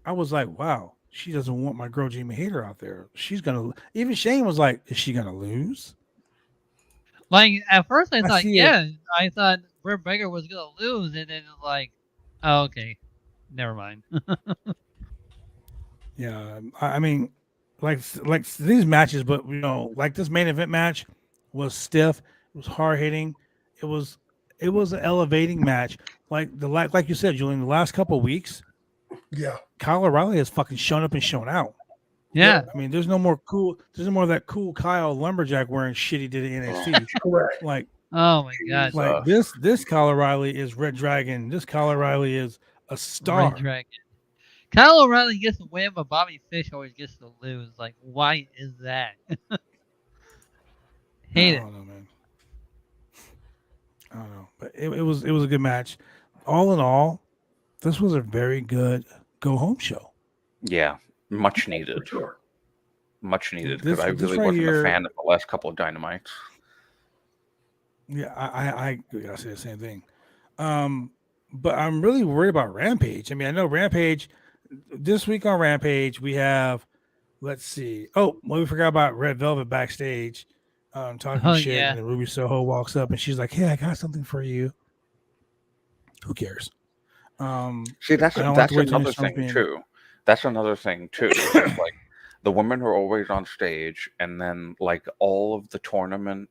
I was like, "Wow, she doesn't want my girl Jamie Hayter out there. She's gonna." Even Shane was like, "Is she gonna lose?" Like at first, I thought, see it. I thought Britt Baker was gonna lose, and then it's like, oh, okay, never mind. Yeah, I mean, like these matches, but like this main event match was stiff. It was hard hitting. It was an elevating match. Like you said, Julian, the last couple of weeks, Yeah. Kyle O'Reilly has fucking shown up and shown out. Yeah. I mean, there's no more of that cool Kyle lumberjack wearing shit he did in NXT. Correct. Like, Oh my god. like this Kyle O'Reilly is Red Dragon. This Kyle O'Reilly is a star. Red Dragon. Kyle O'Reilly gets to win, but Bobby Fish always gets to lose. Like, why is that? Hate I it. don't know, man. I don't know, but it was a good match. All in all, this was a very good go home show. Yeah, much needed. For sure. Much needed, This- because I this really right wasn't here- a fan of the last couple of Dynamites. Yeah, I say the same thing. But I'm really worried about Rampage. I mean, I know Rampage. This week on Rampage, we have, let's see. Oh, well, we forgot about Red Velvet backstage, talking Oh, shit. yeah. And then Ruby Soho walks up and she's like, "Hey, I got something for you." Who cares? See, that's I don't like the way Tony another Storm's thing being- too. That's another thing too. It's like the women are always on stage, and then like all of the tournament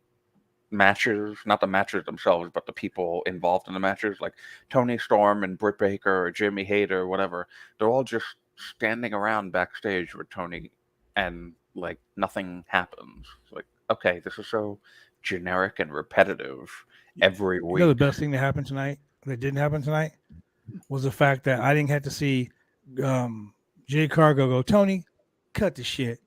matches, not the matches themselves, but the people involved in the matches, like Tony Storm and Britt Baker or Jimmy Hayter or whatever, they're all just standing around backstage with Tony, and like nothing happens. It's like, okay, this is so generic and repetitive every You week. know, the best thing that happened tonight, that didn't happen tonight, was the fact that I didn't have to see Jay Cargo go, "Tony, cut the shit."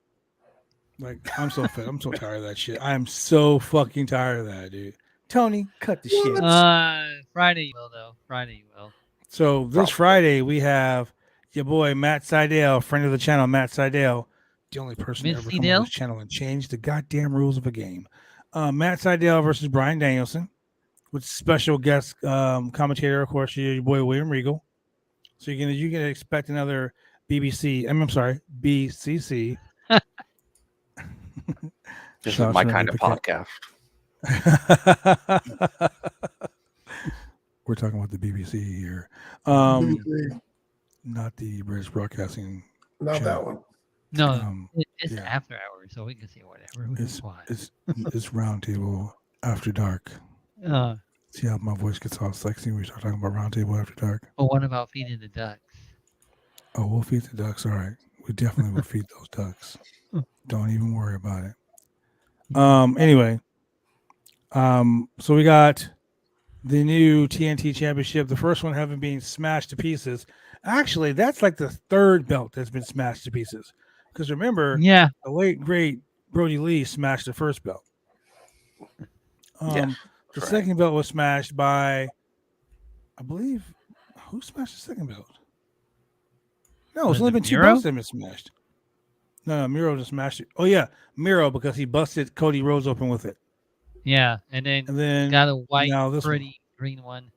Like, I'm so fed. I'm so tired of that shit. I am so fucking tired of that, dude. Tony, cut the shit. Friday you will though. Friday you will. So this Friday we have your boy Matt Seidel, friend of the channel, Matt Seidel, the only person to Miss ever come on Seidel? this channel and change the goddamn rules of a game. Matt Seidel versus Brian Danielson, with special guest commentator, of course, your boy William Regal. So you can expect another BCC. This Shout is my out to kind of the podcast. We're talking about the BBC here, BBC, not the British Broadcasting. not channel. that one. No, it's yeah. after hours, so we can see whatever. We can watch. It's Roundtable After Dark. See how my voice gets all sexy when we start talking about Roundtable After Dark? But what about feeding the ducks? Oh, we'll feed the ducks. All right. We definitely will feed those ducks. Don't even worry about it. Anyway, so we got the new TNT Championship. The first one having been smashed to pieces. Actually, that's like the third belt that's been smashed to pieces. Because remember, Yeah. the late great Brody Lee smashed the first belt. Yes, The right. second belt was smashed by, I believe, who smashed the second belt? No, Was it's only it been two Miro? belts that have been smashed. No, Miro just smashed it. Oh yeah, Miro, because he busted Cody Rhodes open with it, Yeah, and then and then got a white, now this one. pretty green one.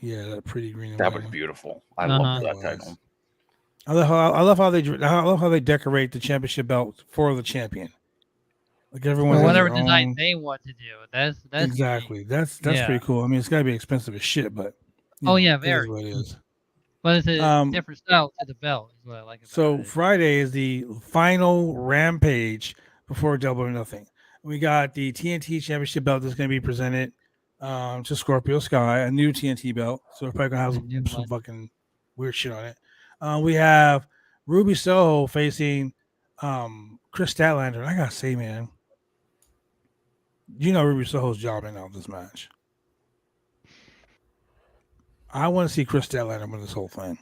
Yeah, that pretty green. and That white was one. beautiful. I Uh-huh. love That that title. I love how they decorate the championship belt for the champion. Like everyone Or has whatever their design own- they want to do. That's exactly. unique. That's Yeah. pretty cool. I mean, it's got to be expensive as shit, but you Oh, know, yeah, it is very. what it is. But it's a Um, different style to the belt. Is what I like about So it. Friday is the final Rampage before Double or Nothing. We got the TNT Championship belt that's going to be presented to Scorpio Sky, a new TNT belt. So we're probably going A to new have some one. fucking weird shit on it. We have Ruby Soho facing Chris Statlander. And I got to say, man, you know Ruby Soho's jobbing out this match. I want to see Chris Statlander win this whole thing.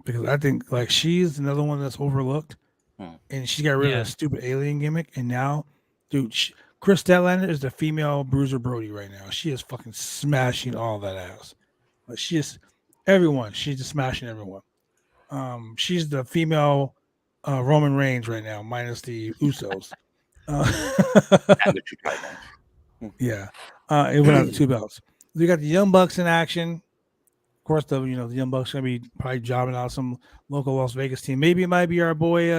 Because I think like she's another one that's overlooked, and she got rid of Yeah. that stupid alien gimmick, and now, dude, Chris Statlander is the female Bruiser Brody right now. She is fucking smashing all that ass. Like she is everyone. She's just smashing everyone. She's the female Roman Reigns right now, minus the Usos. And the two titles. Yeah, it went out the two belts. We got the Young Bucks in action. Of course, the Young Bucks are gonna be probably jobbing out some local Las Vegas team. Maybe it might be our boy,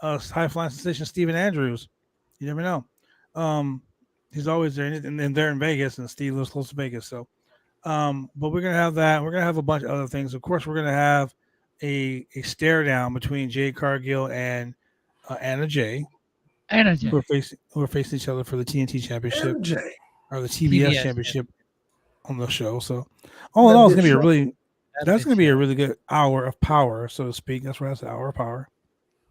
high flying sensation Steven Andrews. You never know. He's always there, and they're in Vegas, and Steve lives close to Vegas. So, but we're gonna have that. We're gonna have a bunch of other things. Of course, we're gonna have a stare down between Jade Cargill and Anna Jay, Energy. who are facing each other for the TNT Championship MJ. or the TBS TBS Championship on the show. So all in all, it's gonna be a really that's gonna be a really good hour of power, so to speak. That's right, it's an hour of power.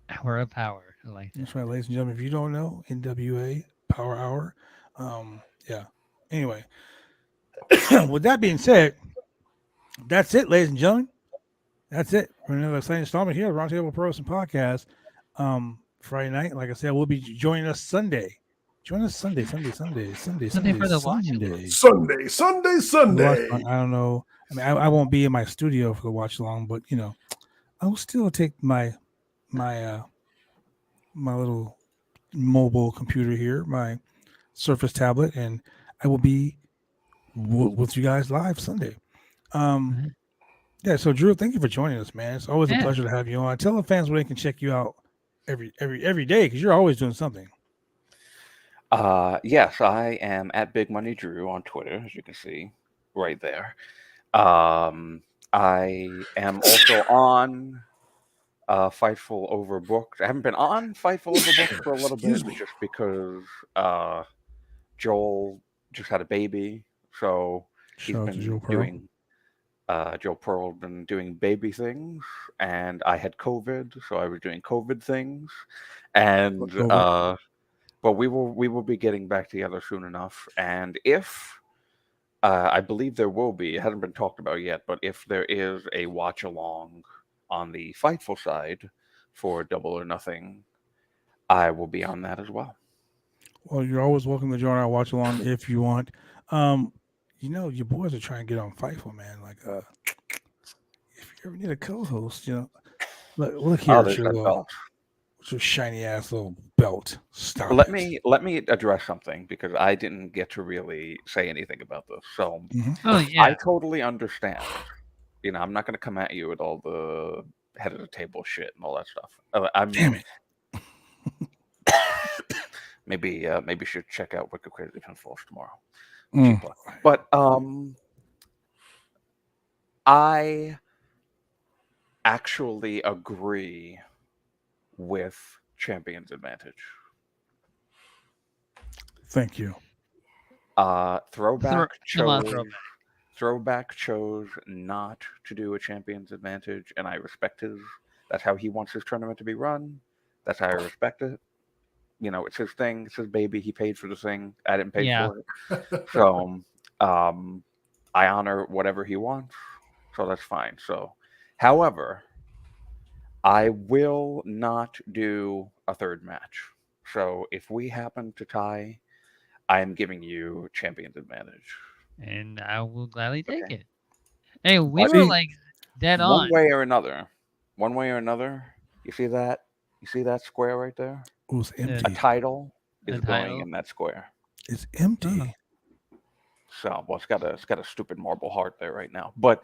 Hour of power. I like that. That's right, ladies and gentlemen. If you don't know, NWA Power Hour. Yeah. Anyway, with that being said, that's it, ladies and gentlemen. That's it for another exciting installment here at Roundtable Pro Wrestling Podcast. Friday night, like I said, we'll be joining us Sunday. Join us Sunday. Sunday for the watch. Sunday. I don't know. I mean, I won't be in my studio for the watch along, but you know, I will still take my little mobile computer here, my Surface tablet, and I will be with you guys live Sunday. Yeah. So Drew, thank you for joining us, man. It's always a pleasure to have you on. Tell the fans where they can check you out every day, because you're always doing something. Yes, I am at Big Money Drew on Twitter, as you can see right there. I am also on Fightful Overbooked. I haven't been on Fightful Overbooked for a little bit, just because Joel just had a baby, so he's been doing. Joe Pearl been doing baby things, and I had COVID, so I was doing COVID things, and but we will be getting back together soon enough. And if I believe there will be, it hasn't been talked about yet, but if there is a watch along on the Fightful side for Double or Nothing, I will be on that as well. Well, you're always welcome to join our watch along if you want. You know, your boys are trying to get on Fightful, man. Like, if you ever need a co-host, you know, look here, your shiny ass little belt. Stop. Let me address something, because I didn't get to really say anything about this. So, I totally understand. You know, I'm not going to come at you with all the head of the table shit and all that stuff. Damn it. Maybe you should check out Wicked Crazy Pinfalls tomorrow. But I actually agree with Champion's Advantage. Thank you. Throwback chose not to do a Champion's Advantage, and I respect his. That's how he wants his tournament to be run. That's how I respect it. You know, it's his thing. It's his baby. He paid for the thing. I didn't pay for it. So, I honor whatever he wants. So that's fine. So, however, I will not do a third match. So if we happen to tie, I am giving you Champion's Advantage. And I will gladly take it. Hey, we were like dead on. One way or another. You see that? You see that square right there? It was empty. A title is going in that square. It's empty. So, well, it's got a stupid marble heart there right now, but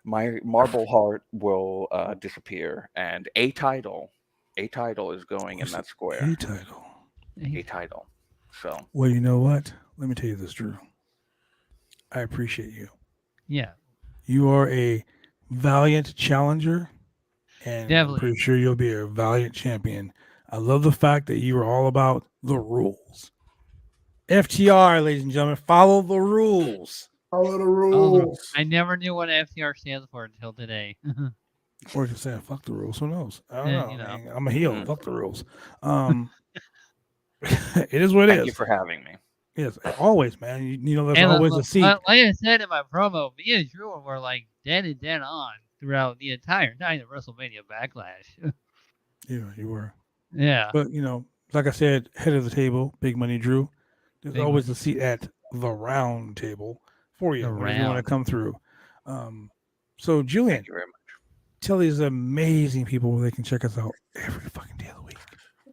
my marble heart will disappear, and a title is going in that square. A title. So, well, you know what? Let me tell you this, Drew. I appreciate you. Yeah. You are a valiant challenger, and Definitely. I'm pretty sure you'll be a valiant champion. I love the fact that you are all about the rules. FTR, ladies and gentlemen, follow the rules. Follow the rules. I never knew what FTR stands for until today. Or just saying, fuck the rules. Who knows? I don't know. You know. I'm a heel. Fuck the rules. It is what it is. Thank you for having me. Yes, always, man. You know, there's always a seat. Like I said in my promo, me and Drew were like dead on throughout the entire night of WrestleMania Backlash. Yeah, you were. Yeah. But, you know, like I said, head of the table, Big Money Drew. There's always a seat at the round table for you when you want to come through. So, Julian, thank you very much. Tell these amazing people where they can check us out every fucking day of the week.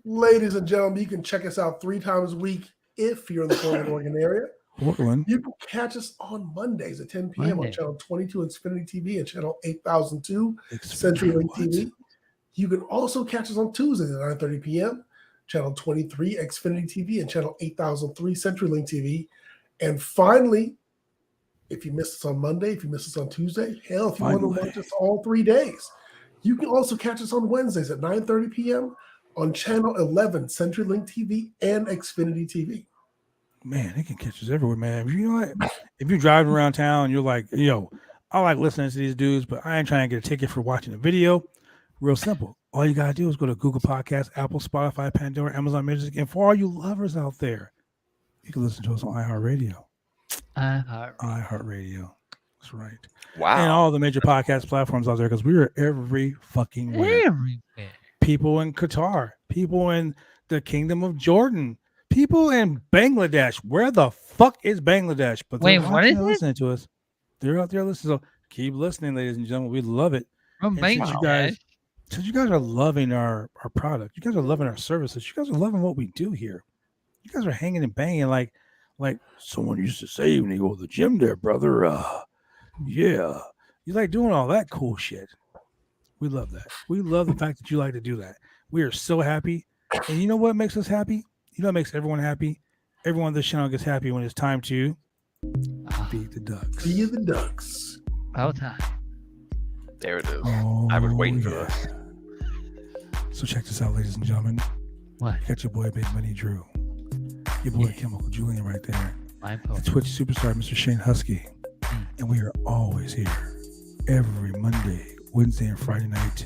Ladies and gentlemen, you can check us out 3 times a week if you're in the Portland, Oregon area. Portland. You can catch us on Mondays at 10 p.m. on Channel 22 Xfinity TV and Channel 8002 CenturyLink TV. You can also catch us on Tuesdays at 9:30 p.m. Channel 23 Xfinity TV and Channel 8003 CenturyLink TV. And finally, If you miss us on Monday, if you miss us on Tuesday, hell, if you want Finally. to watch us all 3 days, you can also catch us on Wednesdays at 9:30 p.m. on Channel 11, CenturyLink TV, and Xfinity TV. Man, they can catch us everywhere, man. You know what? If you're driving around town, you're like, yo, I like listening to these dudes, but I ain't trying to get a ticket for watching a video. Real simple. All you gotta do is go to Google Podcasts, Apple, Spotify, Pandora, Amazon Music, and for all you lovers out there, you can listen to us on iHeartRadio. iHeartRadio. That's right. Wow. And all the major podcast platforms out there, because we are every fucking where. Everywhere. People in Qatar, people in the Kingdom of Jordan, people in Bangladesh. Where the fuck is Bangladesh? But Wait, they're what out is there it? listening to us. They're out there listening. So keep listening, ladies and gentlemen. We love it. From And since Bangladesh. you guys are loving our product, you guys are loving our services, you guys are loving what we do here. You guys are hanging and banging like someone used to say when you go to the gym there, brother. Yeah. You like doing all that cool shit. We love that. We love the fact that you like to do that. We are so happy. And you know what makes us happy? You know what makes everyone happy? Everyone on this channel gets happy when it's time to feed the ducks. Feed the ducks. About time. There it is. Oh, I was waiting for yeah. this. So check this out, ladies and gentlemen. What? You got your boy Big Money Drew. Your boy Chemical Julian right there. My The post. Twitch superstar, Mr. Shane Husky. And we are always here every Monday, Wednesday, and Friday night,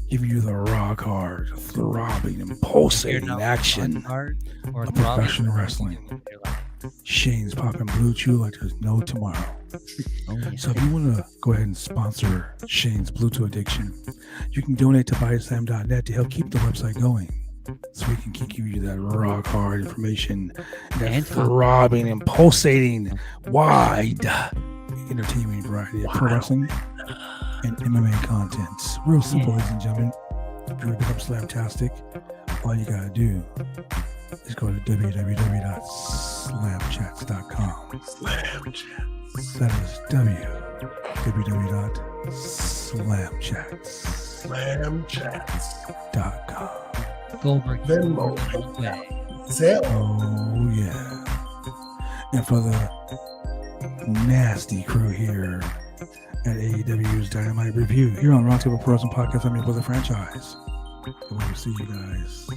giving you the rock hard, throbbing, and pulsating action Or of professional wrestling. Shane's popping Blue Chew like there's no tomorrow. So if you want to go ahead and sponsor Shane's Bluetooth addiction, you can donate to BuySlam.net to help keep the website going. So we can keep giving you that rock hard information, that And throbbing and pulsating wide entertainment variety of pro wrestling and MMA content. Real simple, ladies and gentlemen. If you want to become Slamtastic, all you gotta do is go to www.slamchats.com. That is www.slamchats.com. Slamchats. Venmo. Okay. Zelle. Oh yeah. And for the nasty crew here at AEW's Dynamite Review here on Roundtable Pro Wrestling Podcast, I'm your brother Franchise. And we'll see you guys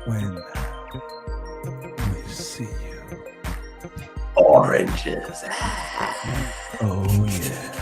when we see you. Oranges. Oh yeah.